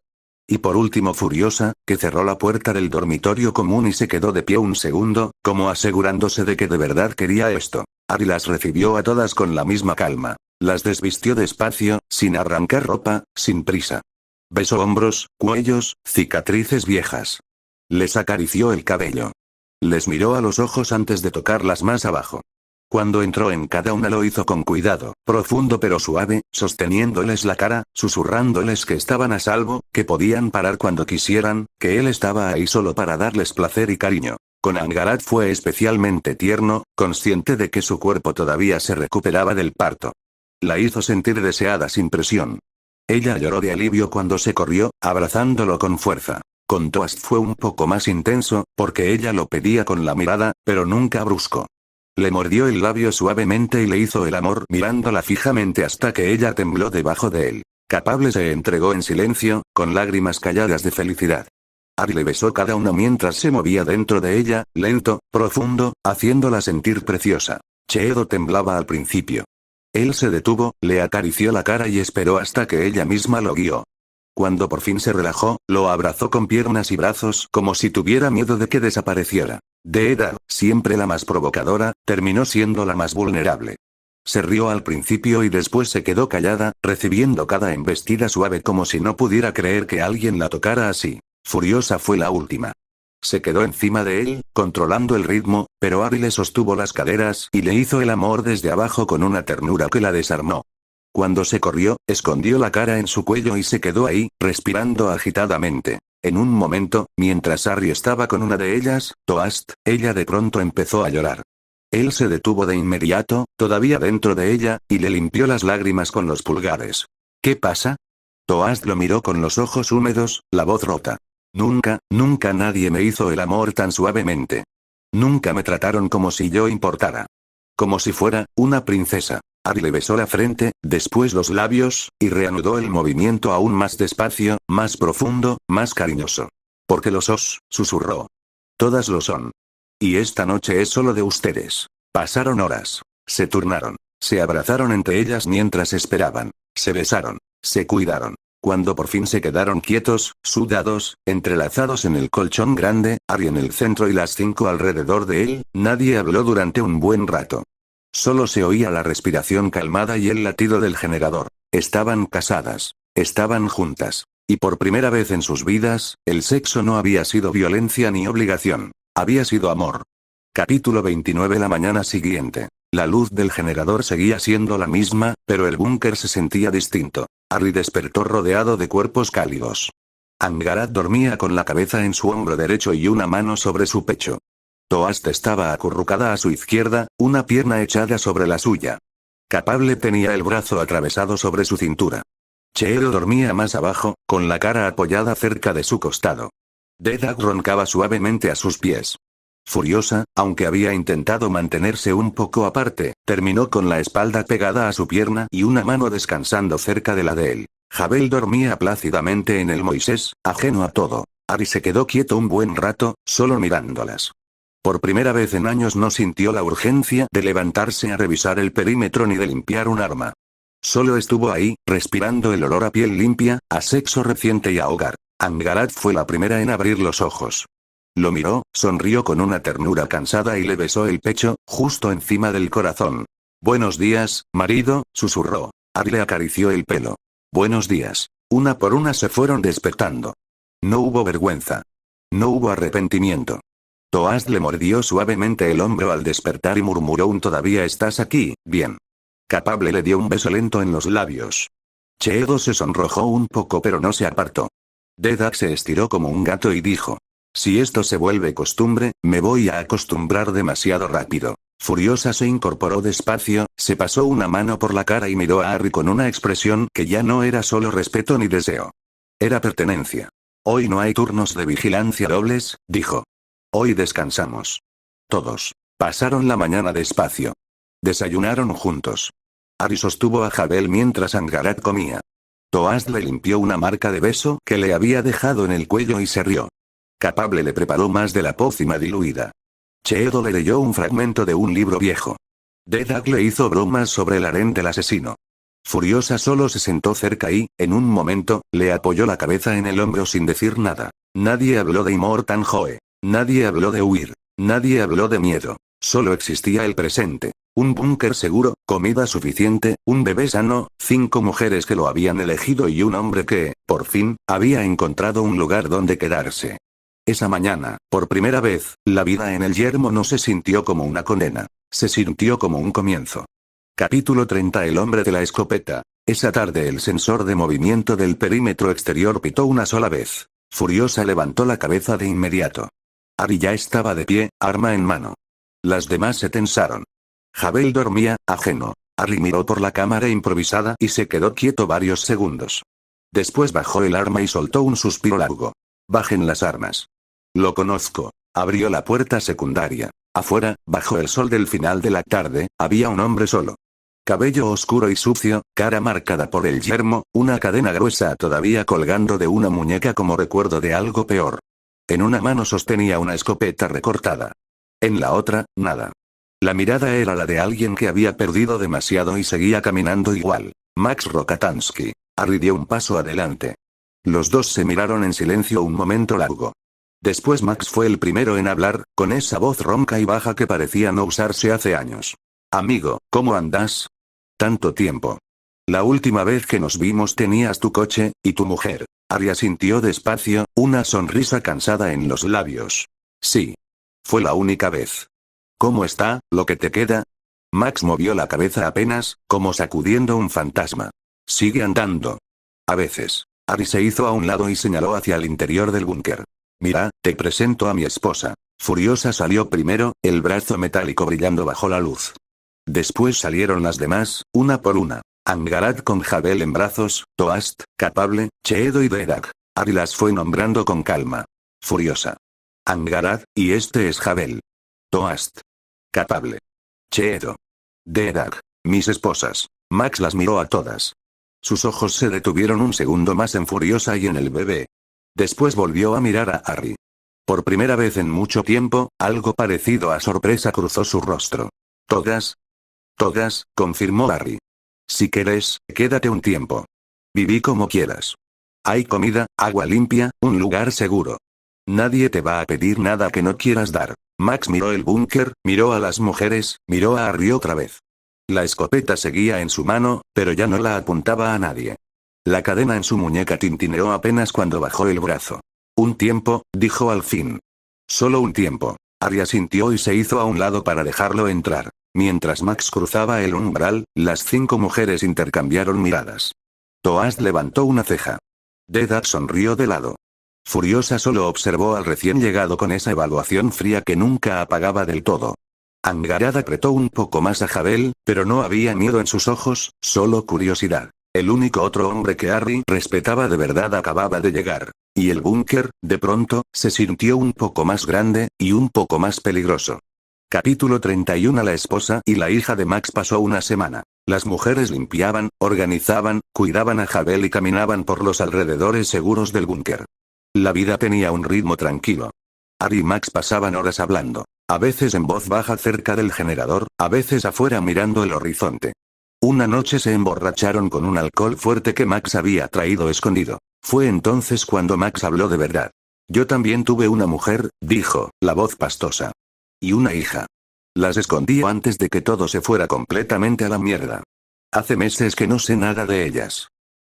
Y por último Furiosa, que cerró la puerta del dormitorio común y se quedó de pie un segundo, como asegurándose de que de verdad quería esto. Harry las recibió a todas con la misma calma. Las desvistió despacio, sin arrancar ropa, sin prisa. Besó hombros, cuellos, cicatrices viejas. Les acarició el cabello. Les miró a los ojos antes de tocarlas más abajo. Cuando entró en cada una lo hizo con cuidado, profundo pero suave, sosteniéndoles la cara, susurrándoles que estaban a salvo, que podían parar cuando quisieran, que él estaba ahí solo para darles placer y cariño. Con Angarat fue especialmente tierno, consciente de que su cuerpo todavía se recuperaba del parto. La hizo sentir deseada sin presión. Ella lloró de alivio cuando se corrió, abrazándolo con fuerza. Con Toast fue un poco más intenso, porque ella lo pedía con la mirada, pero nunca brusco. Le mordió el labio suavemente y le hizo el amor mirándola fijamente hasta que ella tembló debajo de él. Capable se entregó en silencio, con lágrimas calladas de felicidad. Harry le besó cada una mientras se movía dentro de ella, lento, profundo, haciéndola sentir preciosa. Cheedo temblaba al principio. Él se detuvo, le acarició la cara y esperó hasta que ella misma lo guió. Cuando por fin se relajó, lo abrazó con piernas y brazos como si tuviera miedo de que desapareciera. Dedak, siempre la más provocadora, terminó siendo la más vulnerable. Se rió al principio y después se quedó callada, recibiendo cada embestida suave como si no pudiera creer que alguien la tocara así. Furiosa fue la última. Se quedó encima de él, controlando el ritmo, pero Harry le sostuvo las caderas y le hizo el amor desde abajo con una ternura que la desarmó. Cuando se corrió, escondió la cara en su cuello y se quedó ahí, respirando agitadamente. En un momento, mientras Harry estaba con una de ellas, Toast, ella de pronto empezó a llorar. Él se detuvo de inmediato, todavía dentro de ella, y le limpió las lágrimas con los pulgares. ¿Qué pasa? Toast lo miró con los ojos húmedos, la voz rota. Nunca, nunca nadie me hizo el amor tan suavemente. Nunca me trataron como si yo importara. Como si fuera una princesa. Harry le besó la frente, después los labios, y reanudó el movimiento aún más despacio, más profundo, más cariñoso. Porque lo sos, susurró. Todas lo son. Y esta noche es solo de ustedes. Pasaron horas. Se turnaron. Se abrazaron entre ellas mientras esperaban. Se besaron. Se cuidaron. Cuando por fin se quedaron quietos, sudados, entrelazados en el colchón grande, Harry en el centro y las 5 alrededor de él, nadie habló durante un buen rato. Solo se oía la respiración calmada y el latido del generador. Estaban casadas. Estaban juntas. Y por primera vez en sus vidas, el sexo no había sido violencia ni obligación. Había sido amor. Capítulo 29. La mañana siguiente. La luz del generador seguía siendo la misma, pero el búnker se sentía distinto. Harry despertó rodeado de cuerpos cálidos. Angharad dormía con la cabeza en su hombro derecho y una mano sobre su pecho. Toast estaba acurrucada a su izquierda, una pierna echada sobre la suya. Capable tenía el brazo atravesado sobre su cintura. Cheedo dormía más abajo, con la cara apoyada cerca de su costado. Dedak roncaba suavemente a sus pies. Furiosa, aunque había intentado mantenerse un poco aparte, terminó con la espalda pegada a su pierna y una mano descansando cerca de la de él. Jabel dormía plácidamente en el Moisés, ajeno a todo. Harry se quedó quieto un buen rato, solo mirándolas. Por primera vez en años no sintió la urgencia de levantarse a revisar el perímetro ni de limpiar un arma. Solo estuvo ahí, respirando el olor a piel limpia, a sexo reciente y a hogar. Angharad fue la primera en abrir los ojos. Lo miró, sonrió con una ternura cansada y le besó el pecho, justo encima del corazón. «Buenos días, marido», susurró. Harry le acarició el pelo. «Buenos días». Una por una se fueron despertando. No hubo vergüenza. No hubo arrepentimiento. Toast le mordió suavemente el hombro al despertar y murmuró un «Todavía estás aquí, bien». Capable le dio un beso lento en los labios. Cheedo se sonrojó un poco pero no se apartó. Dedak se estiró como un gato y dijo: «Si esto se vuelve costumbre, me voy a acostumbrar demasiado rápido». Furiosa se incorporó despacio, se pasó una mano por la cara y miró a Harry con una expresión que ya no era solo respeto ni deseo. Era pertenencia. «Hoy no hay turnos de vigilancia dobles», dijo. «Hoy descansamos». Todos pasaron la mañana despacio. Desayunaron juntos. Harry sostuvo a Jabel mientras Angharad comía. Toast le limpió una marca de beso que le había dejado en el cuello y se rió. Capable le preparó más de la pócima diluida. Cheedo le leyó un fragmento de un libro viejo. Dedak le hizo bromas sobre el harén del asesino. Furiosa solo se sentó cerca y, en un momento, le apoyó la cabeza en el hombro sin decir nada. Nadie habló de Immortan Joe. Nadie habló de huir. Nadie habló de miedo. Solo existía el presente. Un búnker seguro, comida suficiente, un bebé sano, 5 mujeres que lo habían elegido y un hombre que, por fin, había encontrado un lugar donde quedarse. Esa mañana, por primera vez, la vida en el yermo no se sintió como una condena. Se sintió como un comienzo. Capítulo 30. El hombre de la escopeta. Esa tarde el sensor de movimiento del perímetro exterior pitó una sola vez. Furiosa levantó la cabeza de inmediato. Harry ya estaba de pie, arma en mano. Las demás se tensaron. Jabel dormía, ajeno. Harry miró por la cámara improvisada y se quedó quieto varios segundos. Después bajó el arma y soltó un suspiro largo. «Bajen las armas». «Lo conozco». Abrió la puerta secundaria. Afuera, bajo el sol del final de la tarde, había un hombre solo. Cabello oscuro y sucio, cara marcada por el yermo, una cadena gruesa todavía colgando de una muñeca como recuerdo de algo peor. En una mano sostenía una escopeta recortada. En la otra, nada. La mirada era la de alguien que había perdido demasiado y seguía caminando igual. Max Rokatansky. Harry dio un paso adelante. Los dos se miraron en silencio un momento largo. Después Max fue el primero en hablar, con esa voz ronca y baja que parecía no usarse hace años. «Amigo, ¿cómo andas? Tanto tiempo. La última vez que nos vimos tenías tu coche, y tu mujer». Harry asintió despacio, una sonrisa cansada en los labios. «Sí. Fue la única vez». «¿Cómo está, lo que te queda?» Max movió la cabeza apenas, como sacudiendo un fantasma. «Sigue andando». «A veces». Harry se hizo a un lado y señaló hacia el interior del búnker. «Mira, te presento a mi esposa». Furiosa salió primero, el brazo metálico brillando bajo la luz. Después salieron las demás, una por una. Angharad con Jabel en brazos, Toast, Capable, Cheedo y Dedak. Harry las fue nombrando con calma. Furiosa. Angharad, y este es Jabel. Toast. Capable. Cheedo. Dedak. Mis esposas. Max las miró a todas. Sus ojos se detuvieron un segundo más en Furiosa y en el bebé. Después volvió a mirar a Harry. Por primera vez en mucho tiempo, algo parecido a sorpresa cruzó su rostro. «¿Todas?» «Todas», confirmó Harry. «Si quieres, quédate un tiempo. Viví como quieras. Hay comida, agua limpia, un lugar seguro. Nadie te va a pedir nada que no quieras dar». Max miró el búnker, miró a las mujeres, miró a Harry otra vez. La escopeta seguía en su mano, pero ya no la apuntaba a nadie. La cadena en su muñeca tintineó apenas cuando bajó el brazo. «Un tiempo», dijo al fin. «Solo un tiempo». Ari asintió y se hizo a un lado para dejarlo entrar. Mientras Max cruzaba el umbral, las 5 mujeres intercambiaron miradas. Toast levantó una ceja. Deedat sonrió de lado. Furiosa solo observó al recién llegado con esa evaluación fría que nunca apagaba del todo. Angarad apretó un poco más a Jabel, pero no había miedo en sus ojos, solo curiosidad. El único otro hombre que Harry respetaba de verdad acababa de llegar. Y el búnker, de pronto, se sintió un poco más grande, y un poco más peligroso. Capítulo 31. La esposa y la hija de Max pasó una semana. Las mujeres limpiaban, organizaban, cuidaban a Jabel y caminaban por los alrededores seguros del búnker. La vida tenía un ritmo tranquilo. Harry y Max pasaban horas hablando. A veces en voz baja cerca del generador, a veces afuera mirando el horizonte. Una noche se emborracharon con un alcohol fuerte que Max había traído escondido. Fue entonces cuando Max habló de verdad. Yo también tuve una mujer, dijo, la voz pastosa. Y una hija. Las escondí antes de que todo se fuera completamente a la mierda. Hace meses que no sé nada de ellas.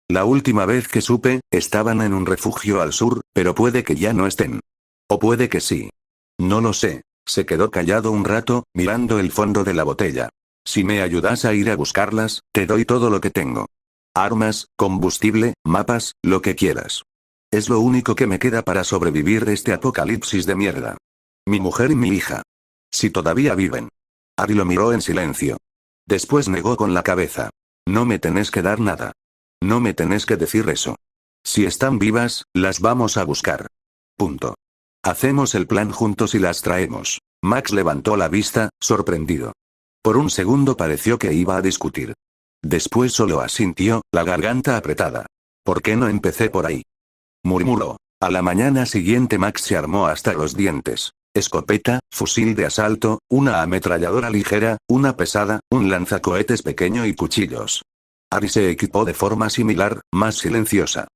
La última vez que supe, estaban en un refugio al sur, pero puede que ya no estén. O puede que sí. No lo sé. Se quedó callado un rato, mirando el fondo de la botella. Si me ayudas a ir a buscarlas, te doy todo lo que tengo. Armas, combustible, mapas, lo que quieras. Es lo único que me queda para sobrevivir este apocalipsis de mierda. Mi mujer y mi hija. Si todavía viven. Harry lo miró en silencio. Después negó con la cabeza. No me tenés que dar nada. No me tenés que decir eso. Si están vivas, las vamos a buscar. Punto. Hacemos el plan juntos y las traemos. Max levantó la vista, sorprendido. Por un segundo pareció que iba a discutir. Después solo asintió, la garganta apretada. ¿Por qué no empecé por ahí? Murmuró. A la mañana siguiente Max se armó hasta los dientes. Escopeta, fusil de asalto, una ametralladora ligera, una pesada, un lanzacohetes pequeño y cuchillos. Harry se equipó de forma similar, más silenciosa.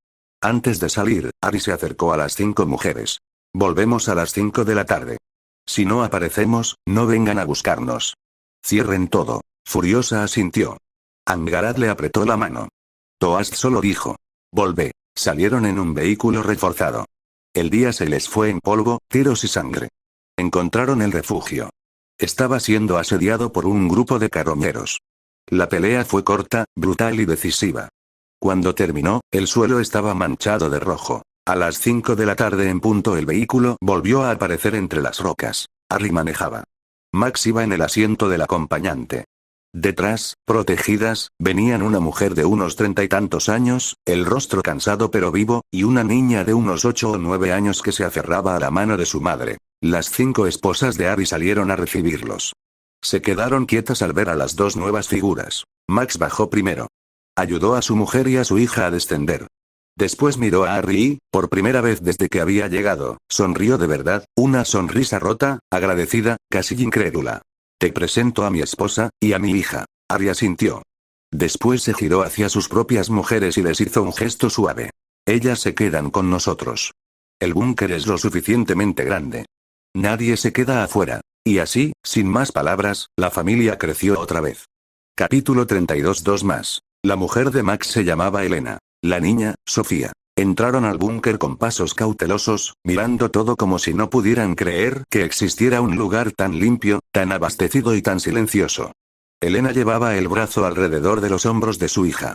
Antes de salir, Harry se acercó a las 5 mujeres. Volvemos a las 5 de la tarde. Si no aparecemos, no vengan a buscarnos. Cierren todo. Furiosa asintió. Angarad le apretó la mano. Toast solo dijo. Volvé. Salieron en un vehículo reforzado. El día se les fue en polvo, tiros y sangre. Encontraron el refugio. Estaba siendo asediado por un grupo de carroñeros. La pelea fue corta, brutal y decisiva. Cuando terminó, el suelo estaba manchado de rojo. A las 5 de la tarde en punto el vehículo volvió a aparecer entre las rocas. Harry manejaba. Max iba en el asiento del acompañante. Detrás, protegidas, venían una mujer de unos 30 y tantos años, el rostro cansado pero vivo, y una niña de unos 8 o 9 años que se aferraba a la mano de su madre. Las 5 esposas de Harry salieron a recibirlos. Se quedaron quietas al ver a las 2 nuevas figuras. Max bajó primero. Ayudó a su mujer y a su hija a descender. Después miró a Harry y, por primera vez desde que había llegado, sonrió de verdad, una sonrisa rota, agradecida, casi incrédula. Te presento a mi esposa, y a mi hija. Harry asintió. Después se giró hacia sus propias mujeres y les hizo un gesto suave. Ellas se quedan con nosotros. El búnker es lo suficientemente grande. Nadie se queda afuera. Y así, sin más palabras, la familia creció otra vez. Capítulo 32. 2 más. La mujer de Max se llamaba Elena. La niña, Sofía. Entraron al búnker con pasos cautelosos, mirando todo como si no pudieran creer que existiera un lugar tan limpio, tan abastecido y tan silencioso. Elena llevaba el brazo alrededor de los hombros de su hija.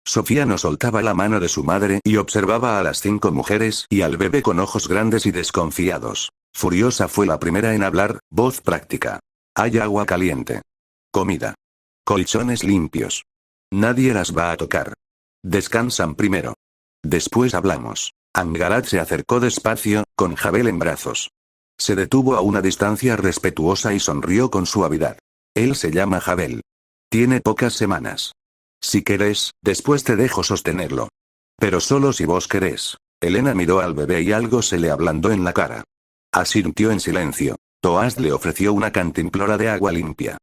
Sofía no soltaba la mano de su madre y observaba a las 5 mujeres y al bebé con ojos grandes y desconfiados. Furiosa fue la primera en hablar, voz práctica. Hay agua caliente. Comida. Colchones limpios. Nadie las va a tocar. Descansan primero. Después hablamos. Angarad se acercó despacio, con Jabel en brazos. Se detuvo a una distancia respetuosa y sonrió con suavidad. Él se llama Jabel. Tiene pocas semanas. Si querés, después te dejo sostenerlo. Pero solo si vos querés. Elena miró al bebé y algo se le ablandó en la cara. Asintió en silencio. Toast le ofreció una cantimplora de agua limpia.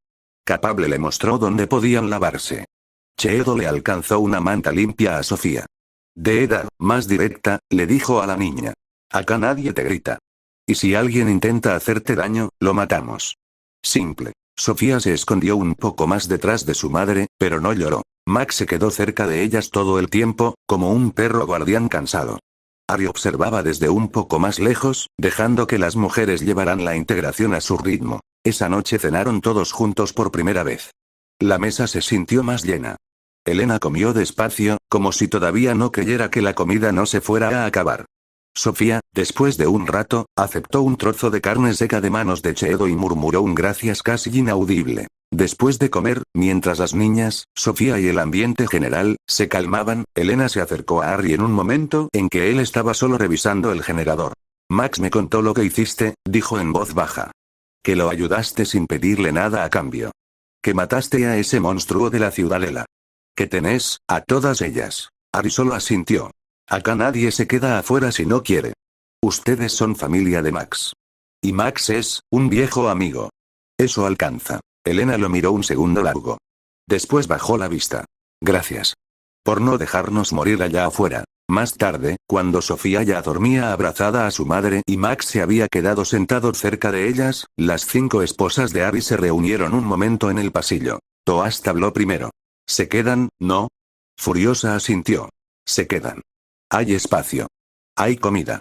Capable le mostró dónde podían lavarse. Cheedo le alcanzó una manta limpia a Sofía. De edad más directa, le dijo a la niña. Acá nadie te grita. Y si alguien intenta hacerte daño, lo matamos. Simple. Sofía se escondió un poco más detrás de su madre, pero no lloró. Max se quedó cerca de ellas todo el tiempo, como un perro guardián cansado. Ari observaba desde un poco más lejos, dejando que las mujeres llevaran la integración a su ritmo. Esa noche cenaron todos juntos por primera vez. La mesa se sintió más llena. Elena comió despacio, como si todavía no creyera que la comida no se fuera a acabar. Sofía, después de un rato, aceptó un trozo de carne seca de manos de Cheedo y murmuró un gracias casi inaudible. Después de comer, mientras las niñas, Sofía y el ambiente general, se calmaban, Elena se acercó a Harry en un momento en que él estaba solo revisando el generador. Max me contó lo que hiciste, dijo en voz baja. Que lo ayudaste sin pedirle nada a cambio. Que mataste a ese monstruo de la ciudadela. Que tenés, a todas ellas. Harry solo asintió. Acá nadie se queda afuera si no quiere. Ustedes son familia de Max. Y Max es, un viejo amigo. Eso alcanza. Elena lo miró un segundo largo. Después bajó la vista. Gracias. Por no dejarnos morir allá afuera. Más tarde, cuando Sofía ya dormía abrazada a su madre y Max se había quedado sentado cerca de ellas, las 5 esposas de Harry se reunieron un momento en el pasillo. Toast habló primero. ¿Se quedan, no? Furiosa asintió. Se quedan. Hay espacio. Hay comida.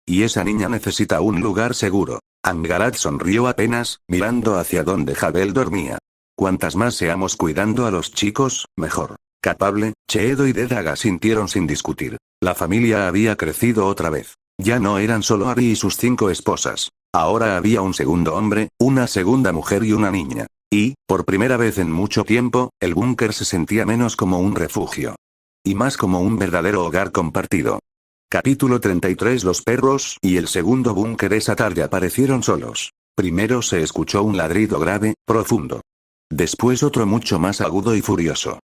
Y esa niña necesita un lugar seguro. Angarat sonrió apenas, mirando hacia donde Jabel dormía. Cuantas más seamos cuidando a los chicos, mejor. Capable, Cheedo y Dedaga sintieron sin discutir. La familia había crecido otra vez. Ya no eran solo Ari y sus 5 esposas. Ahora había un segundo hombre, una segunda mujer y una niña. Y, por primera vez en mucho tiempo, el búnker se sentía menos como un refugio. Y más como un verdadero hogar compartido. Capítulo 33. Los perros y el segundo búnker esa tarde aparecieron solos. Primero se escuchó un ladrido grave, profundo. Después otro mucho más agudo y furioso.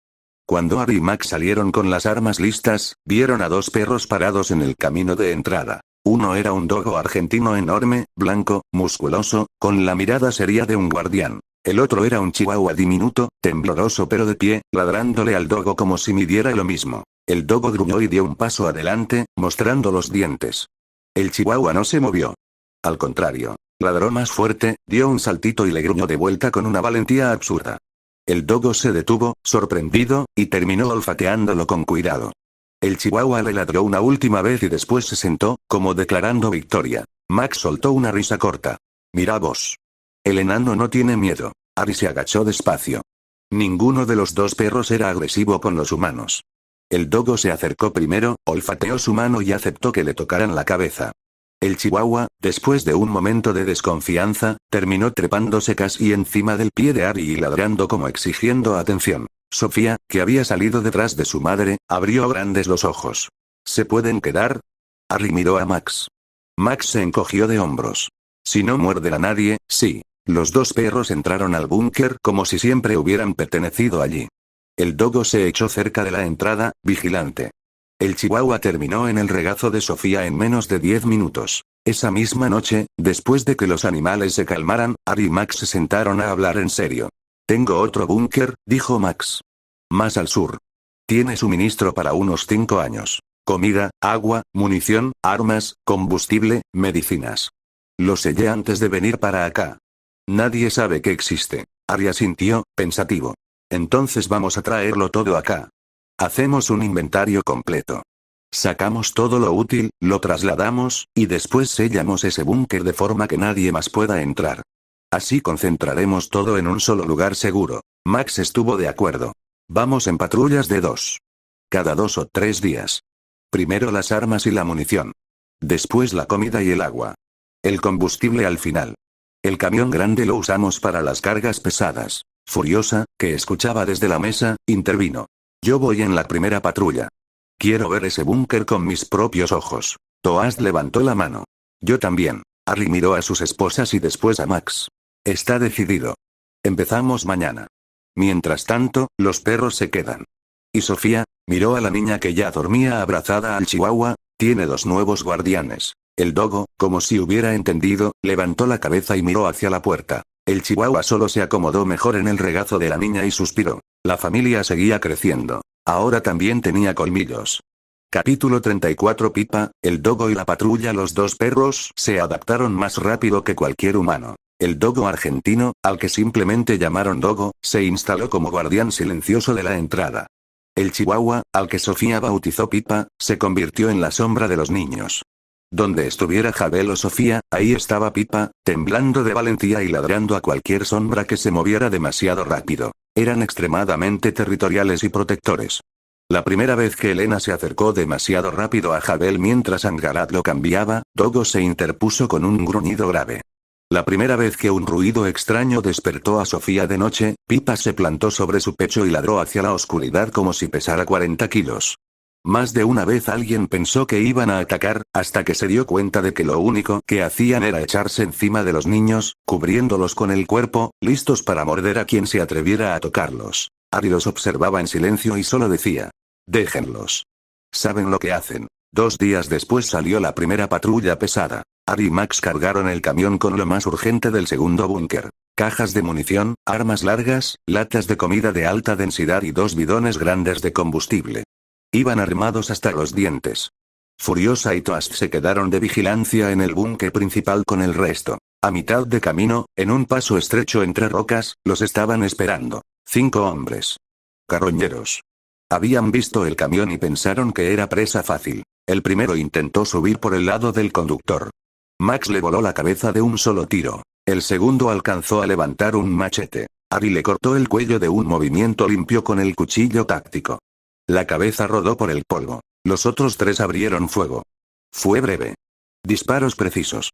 Cuando Harry y Max salieron con las armas listas, vieron a 2 perros parados en el camino de entrada. Uno era un dogo argentino enorme, blanco, musculoso, con la mirada seria de un guardián. El otro era un chihuahua diminuto, tembloroso pero de pie, ladrándole al dogo como si midiera lo mismo. El dogo gruñó y dio un paso adelante, mostrando los dientes. El chihuahua no se movió. Al contrario, ladró más fuerte, dio un saltito y le gruñó de vuelta con una valentía absurda. El dogo se detuvo, sorprendido, y terminó olfateándolo con cuidado. El chihuahua le ladró una última vez y después se sentó, como declarando victoria. Max soltó una risa corta. Mira vos. El enano no tiene miedo. Harry se agachó despacio. Ninguno de los 2 perros era agresivo con los humanos. El dogo se acercó primero, olfateó su mano y aceptó que le tocaran la cabeza. El chihuahua, después de un momento de desconfianza, terminó trepándose casi encima del pie de Harry y ladrando como exigiendo atención. Sofía, que había salido detrás de su madre, abrió grandes los ojos. ¿Se pueden quedar? Harry miró a Max. Max se encogió de hombros. Si no muerden a nadie, sí. Los 2 perros entraron al búnker como si siempre hubieran pertenecido allí. El dogo se echó cerca de la entrada, vigilante. El chihuahua terminó en el regazo de Sofía en menos de 10 minutos. Esa misma noche, después de que los animales se calmaran, Harry y Max se sentaron a hablar en serio. Tengo otro búnker, dijo Max. Más al sur. Tiene suministro para unos 5 años. Comida, agua, munición, armas, combustible, medicinas. Lo sellé antes de venir para acá. Nadie sabe que existe. Harry asintió, pensativo. Entonces vamos a traerlo todo acá. Hacemos un inventario completo. Sacamos todo lo útil, lo trasladamos, y después sellamos ese búnker de forma que nadie más pueda entrar. Así concentraremos todo en un solo lugar seguro. Max estuvo de acuerdo. Vamos en patrullas de 2. Cada 2 o 3 días. Primero las armas y la munición. Después la comida y el agua. El combustible al final. El camión grande lo usamos para las cargas pesadas. Furiosa, que escuchaba desde la mesa, intervino. Yo voy en la primera patrulla. Quiero ver ese búnker con mis propios ojos. Toast levantó la mano. Yo también. Harry miró a sus esposas y después a Max. Está decidido. Empezamos mañana. Mientras tanto, los perros se quedan. Y Sofía, miró a la niña que ya dormía abrazada al chihuahua, tiene 2 nuevos guardianes. El dogo, como si hubiera entendido, levantó la cabeza y miró hacia la puerta. El chihuahua solo se acomodó mejor en el regazo de la niña y suspiró. La familia seguía creciendo. Ahora también tenía colmillos. Capítulo 34. Pipa, el dogo y la patrulla. Los 2 perros se adaptaron más rápido que cualquier humano. El dogo argentino, al que simplemente llamaron dogo, se instaló como guardián silencioso de la entrada. El chihuahua, al que Sofía bautizó Pipa, se convirtió en la sombra de los niños. Donde estuviera Jabel o Sofía, ahí estaba Pipa, temblando de valentía y ladrando a cualquier sombra que se moviera demasiado rápido. Eran extremadamente territoriales y protectores. La primera vez que Elena se acercó demasiado rápido a Jabel mientras Angarat lo cambiaba, Dogo se interpuso con un gruñido grave. La primera vez que un ruido extraño despertó a Sofía de noche, Pipa se plantó sobre su pecho y ladró hacia la oscuridad como si pesara 40 kilos. Más de una vez alguien pensó que iban a atacar, hasta que se dio cuenta de que lo único que hacían era echarse encima de los niños, cubriéndolos con el cuerpo, listos para morder a quien se atreviera a tocarlos. Ari los observaba en silencio y solo decía: déjenlos. Saben lo que hacen. 2 días después salió la primera patrulla pesada. Ari y Max cargaron el camión con lo más urgente del segundo búnker. Cajas de munición, armas largas, latas de comida de alta densidad y 2 bidones grandes de combustible. Iban armados hasta los dientes. Furiosa y Toast se quedaron de vigilancia en el búnker principal con el resto. A mitad de camino, en un paso estrecho entre rocas, los estaban esperando. 5 hombres. Carroñeros. Habían visto el camión y pensaron que era presa fácil. El primero intentó subir por el lado del conductor. Max le voló la cabeza de un solo tiro. El segundo alcanzó a levantar un machete. Ari le cortó el cuello de un movimiento limpio con el cuchillo táctico. La cabeza rodó por el polvo. Los otros 3 abrieron fuego. Fue breve. Disparos precisos.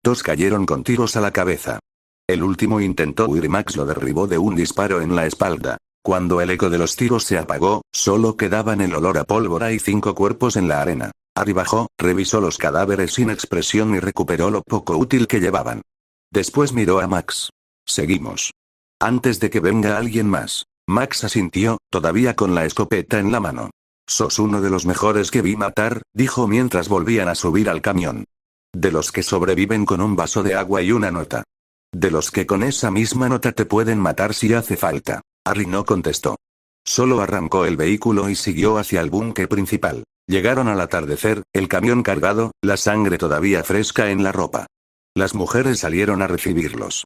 2 cayeron con tiros a la cabeza. El último intentó huir y Max lo derribó de un disparo en la espalda. Cuando el eco de los tiros se apagó, solo quedaban el olor a pólvora y 5 cuerpos en la arena. Ari bajó, revisó los cadáveres sin expresión y recuperó lo poco útil que llevaban. Después miró a Max. Seguimos. Antes de que venga alguien más. Max asintió, todavía con la escopeta en la mano. Sos uno de los mejores que vi matar, dijo mientras volvían a subir al camión. De los que sobreviven con un vaso de agua y una nota. De los que con esa misma nota te pueden matar si hace falta. Ari no contestó. Solo arrancó el vehículo y siguió hacia el búnker principal. Llegaron al atardecer, el camión cargado, la sangre todavía fresca en la ropa. Las mujeres salieron a recibirlos.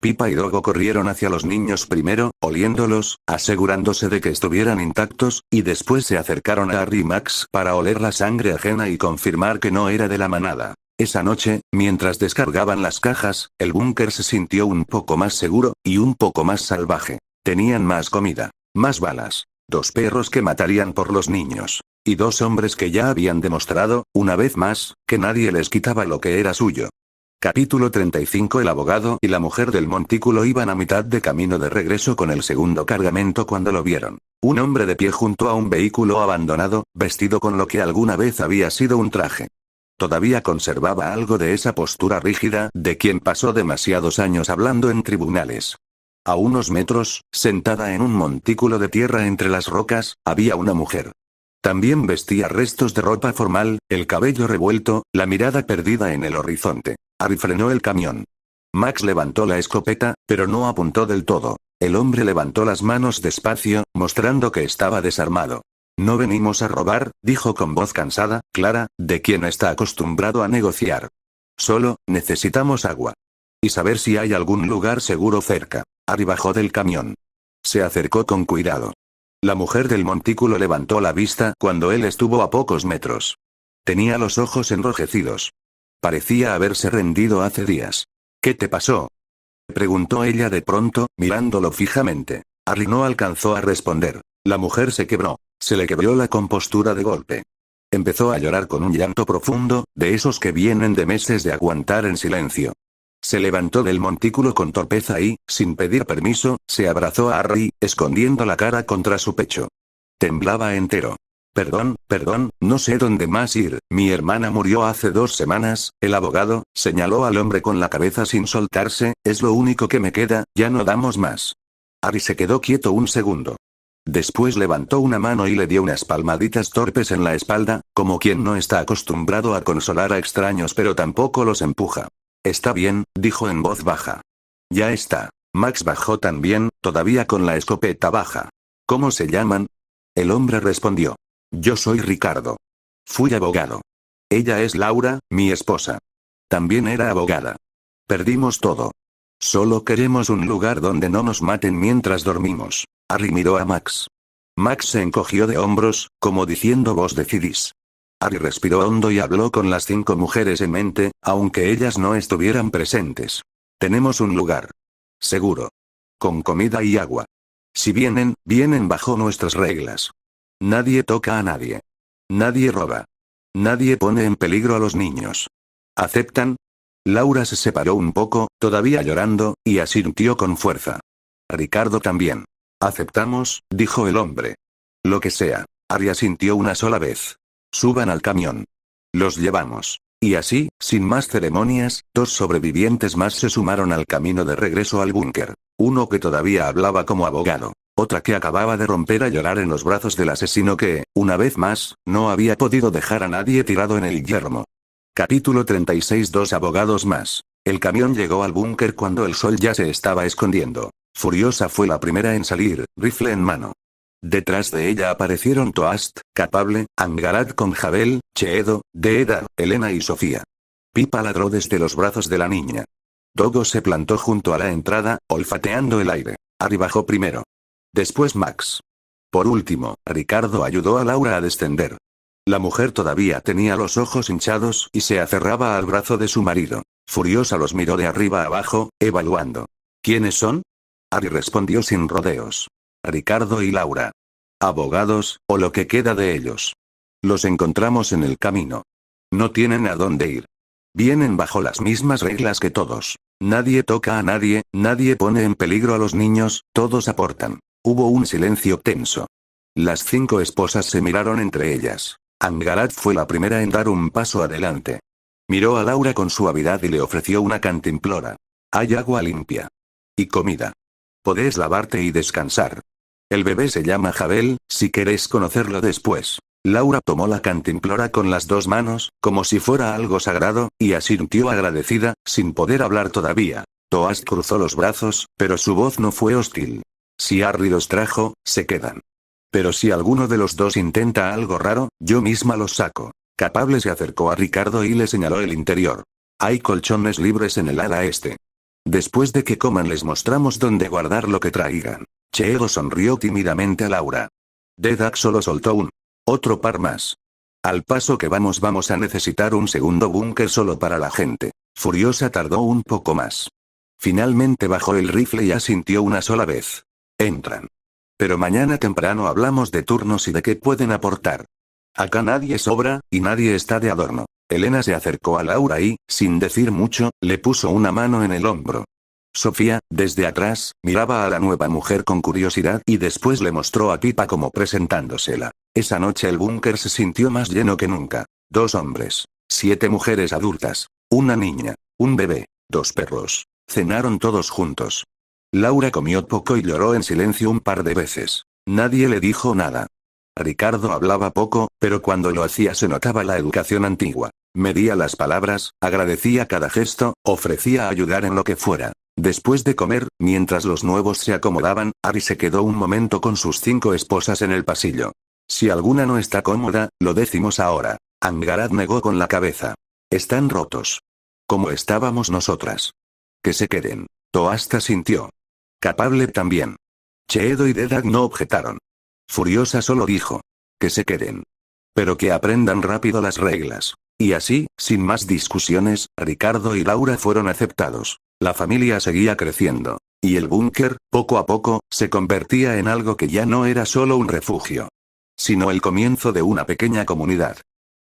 Pipa y Dogo corrieron hacia los niños primero, oliéndolos, asegurándose de que estuvieran intactos, y después se acercaron a Ari y Max para oler la sangre ajena y confirmar que no era de la manada. Esa noche, mientras descargaban las cajas, el búnker se sintió un poco más seguro, y un poco más salvaje. Tenían más comida, más balas, 2 perros que matarían por los niños, y 2 hombres que ya habían demostrado, una vez más, que nadie les quitaba lo que era suyo. Capítulo 35. El abogado y la mujer del montículo iban a mitad de camino de regreso con el segundo cargamento cuando lo vieron. Un hombre de pie junto a un vehículo abandonado, vestido con lo que alguna vez había sido un traje. Todavía conservaba algo de esa postura rígida, de quien pasó demasiados años hablando en tribunales. A unos metros, sentada en un montículo de tierra entre las rocas, había una mujer. También vestía restos de ropa formal, el cabello revuelto, la mirada perdida en el horizonte. Ari frenó el camión. Max levantó la escopeta, pero no apuntó del todo. El hombre levantó las manos despacio, mostrando que estaba desarmado. No venimos a robar, dijo con voz cansada, clara, de quien está acostumbrado a negociar. Solo, necesitamos agua. Y saber si hay algún lugar seguro cerca. Ari bajó del camión. Se acercó con cuidado. La mujer del montículo levantó la vista cuando él estuvo a pocos metros. Tenía los ojos enrojecidos. Parecía haberse rendido hace días. ¿Qué te pasó?, preguntó ella de pronto, mirándolo fijamente. Ari no alcanzó a responder. La mujer se quebró. Se le quebró la compostura de golpe. Empezó a llorar con un llanto profundo, de esos que vienen de meses de aguantar en silencio. Se levantó del montículo con torpeza y, sin pedir permiso, se abrazó a Ari, escondiendo la cara contra su pecho. Temblaba entero. Perdón, no sé dónde más ir, mi hermana murió hace 2 semanas, el abogado, señaló al hombre con la cabeza sin soltarse, es lo único que me queda, ya no damos más. Ari se quedó quieto un segundo. Después levantó una mano y le dio unas palmaditas torpes en la espalda, como quien no está acostumbrado a consolar a extraños pero tampoco los empuja. Está bien, dijo en voz baja. Ya está. Max bajó también, todavía con la escopeta baja. ¿Cómo se llaman? El hombre respondió. Yo soy Ricardo. Fui abogado. Ella es Laura, mi esposa. También era abogada. Perdimos todo. Solo queremos un lugar donde no nos maten mientras dormimos. Ari miró a Max. Max se encogió de hombros, como diciendo vos decidís. Ari respiró hondo y habló con las 5 mujeres en mente, aunque ellas no estuvieran presentes. Tenemos un lugar. Seguro. Con comida y agua. Si vienen, vienen bajo nuestras reglas. Nadie toca a nadie. Nadie roba. Nadie pone en peligro a los niños. ¿Aceptan? Laura se separó un poco, todavía llorando, y asintió con fuerza. Ricardo también. Aceptamos, dijo el hombre. Lo que sea. Ari asintió una sola vez. Suban al camión. Los llevamos. Y así, sin más ceremonias, 2 sobrevivientes más se sumaron al camino de regreso al búnker. Uno que todavía hablaba como abogado. Otra que acababa de romper a llorar en los brazos del asesino que, una vez más, no había podido dejar a nadie tirado en el yermo. Capítulo 36. 2 abogados más. El camión llegó al búnker cuando el sol ya se estaba escondiendo. Furiosa fue la primera en salir, rifle en mano. Detrás de ella aparecieron Toast, Capable, Angarat con Jabel, Cheedo, Deeda, Elena y Sofía. Pipa ladró desde los brazos de la niña. Dogo se plantó junto a la entrada, olfateando el aire. Ari bajó primero. Después Max. Por último, Ricardo ayudó a Laura a descender. La mujer todavía tenía los ojos hinchados y se aferraba al brazo de su marido. Furiosa los miró de arriba abajo, evaluando. ¿Quiénes son? Ari respondió sin rodeos. Ricardo y Laura. Abogados, o lo que queda de ellos. Los encontramos en el camino. No tienen a dónde ir. Vienen bajo las mismas reglas que todos. Nadie toca a nadie, nadie pone en peligro a los niños, todos aportan. Hubo un silencio tenso. Las 5 esposas se miraron entre ellas. Angarat fue la primera en dar un paso adelante. Miró a Laura con suavidad y le ofreció una cantimplora. Hay agua limpia. Y comida. Podés lavarte y descansar. El bebé se llama Jabel, si querés conocerlo después. Laura tomó la cantimplora con las 2 manos, como si fuera algo sagrado, y asintió agradecida, sin poder hablar todavía. Toast cruzó los brazos, pero su voz no fue hostil. Si Harry los trajo, se quedan. Pero si alguno de los 2 intenta algo raro, yo misma los saco. Capable se acercó a Ricardo y le señaló el interior. Hay colchones libres en el ala este. Después de que coman les mostramos dónde guardar lo que traigan. Cheedo sonrió tímidamente a Laura. Dedak solo soltó otro par más. Al paso que vamos a necesitar un segundo búnker solo para la gente. Furiosa tardó un poco más. Finalmente bajó el rifle y asintió una sola vez. Entran. Pero mañana temprano hablamos de turnos y de qué pueden aportar. Acá nadie sobra, y nadie está de adorno. Elena se acercó a Laura y, sin decir mucho, le puso una mano en el hombro. Sofía, desde atrás, miraba a la nueva mujer con curiosidad y después le mostró a Pipa como presentándosela. Esa noche el búnker se sintió más lleno que nunca. 2 hombres, 7 mujeres adultas, una niña, un bebé, 2 perros. Cenaron todos juntos. Laura comió poco y lloró en silencio un par de veces. Nadie le dijo nada. Ricardo hablaba poco, pero cuando lo hacía se notaba la educación antigua. Medía las palabras, agradecía cada gesto, ofrecía ayudar en lo que fuera. Después de comer, mientras los nuevos se acomodaban, Ari se quedó un momento con sus 5 esposas en el pasillo. Si alguna no está cómoda, lo decimos ahora. Angarat negó con la cabeza. Están rotos. Como estábamos nosotras. Que se queden. Toasta sintió. Capable también. Cheedo y Dedak no objetaron. Furiosa solo dijo. Que se queden. Pero que aprendan rápido las reglas. Y así, sin más discusiones, Ricardo y Laura fueron aceptados. La familia seguía creciendo. Y el búnker, poco a poco, se convertía en algo que ya no era solo un refugio, sino el comienzo de una pequeña comunidad.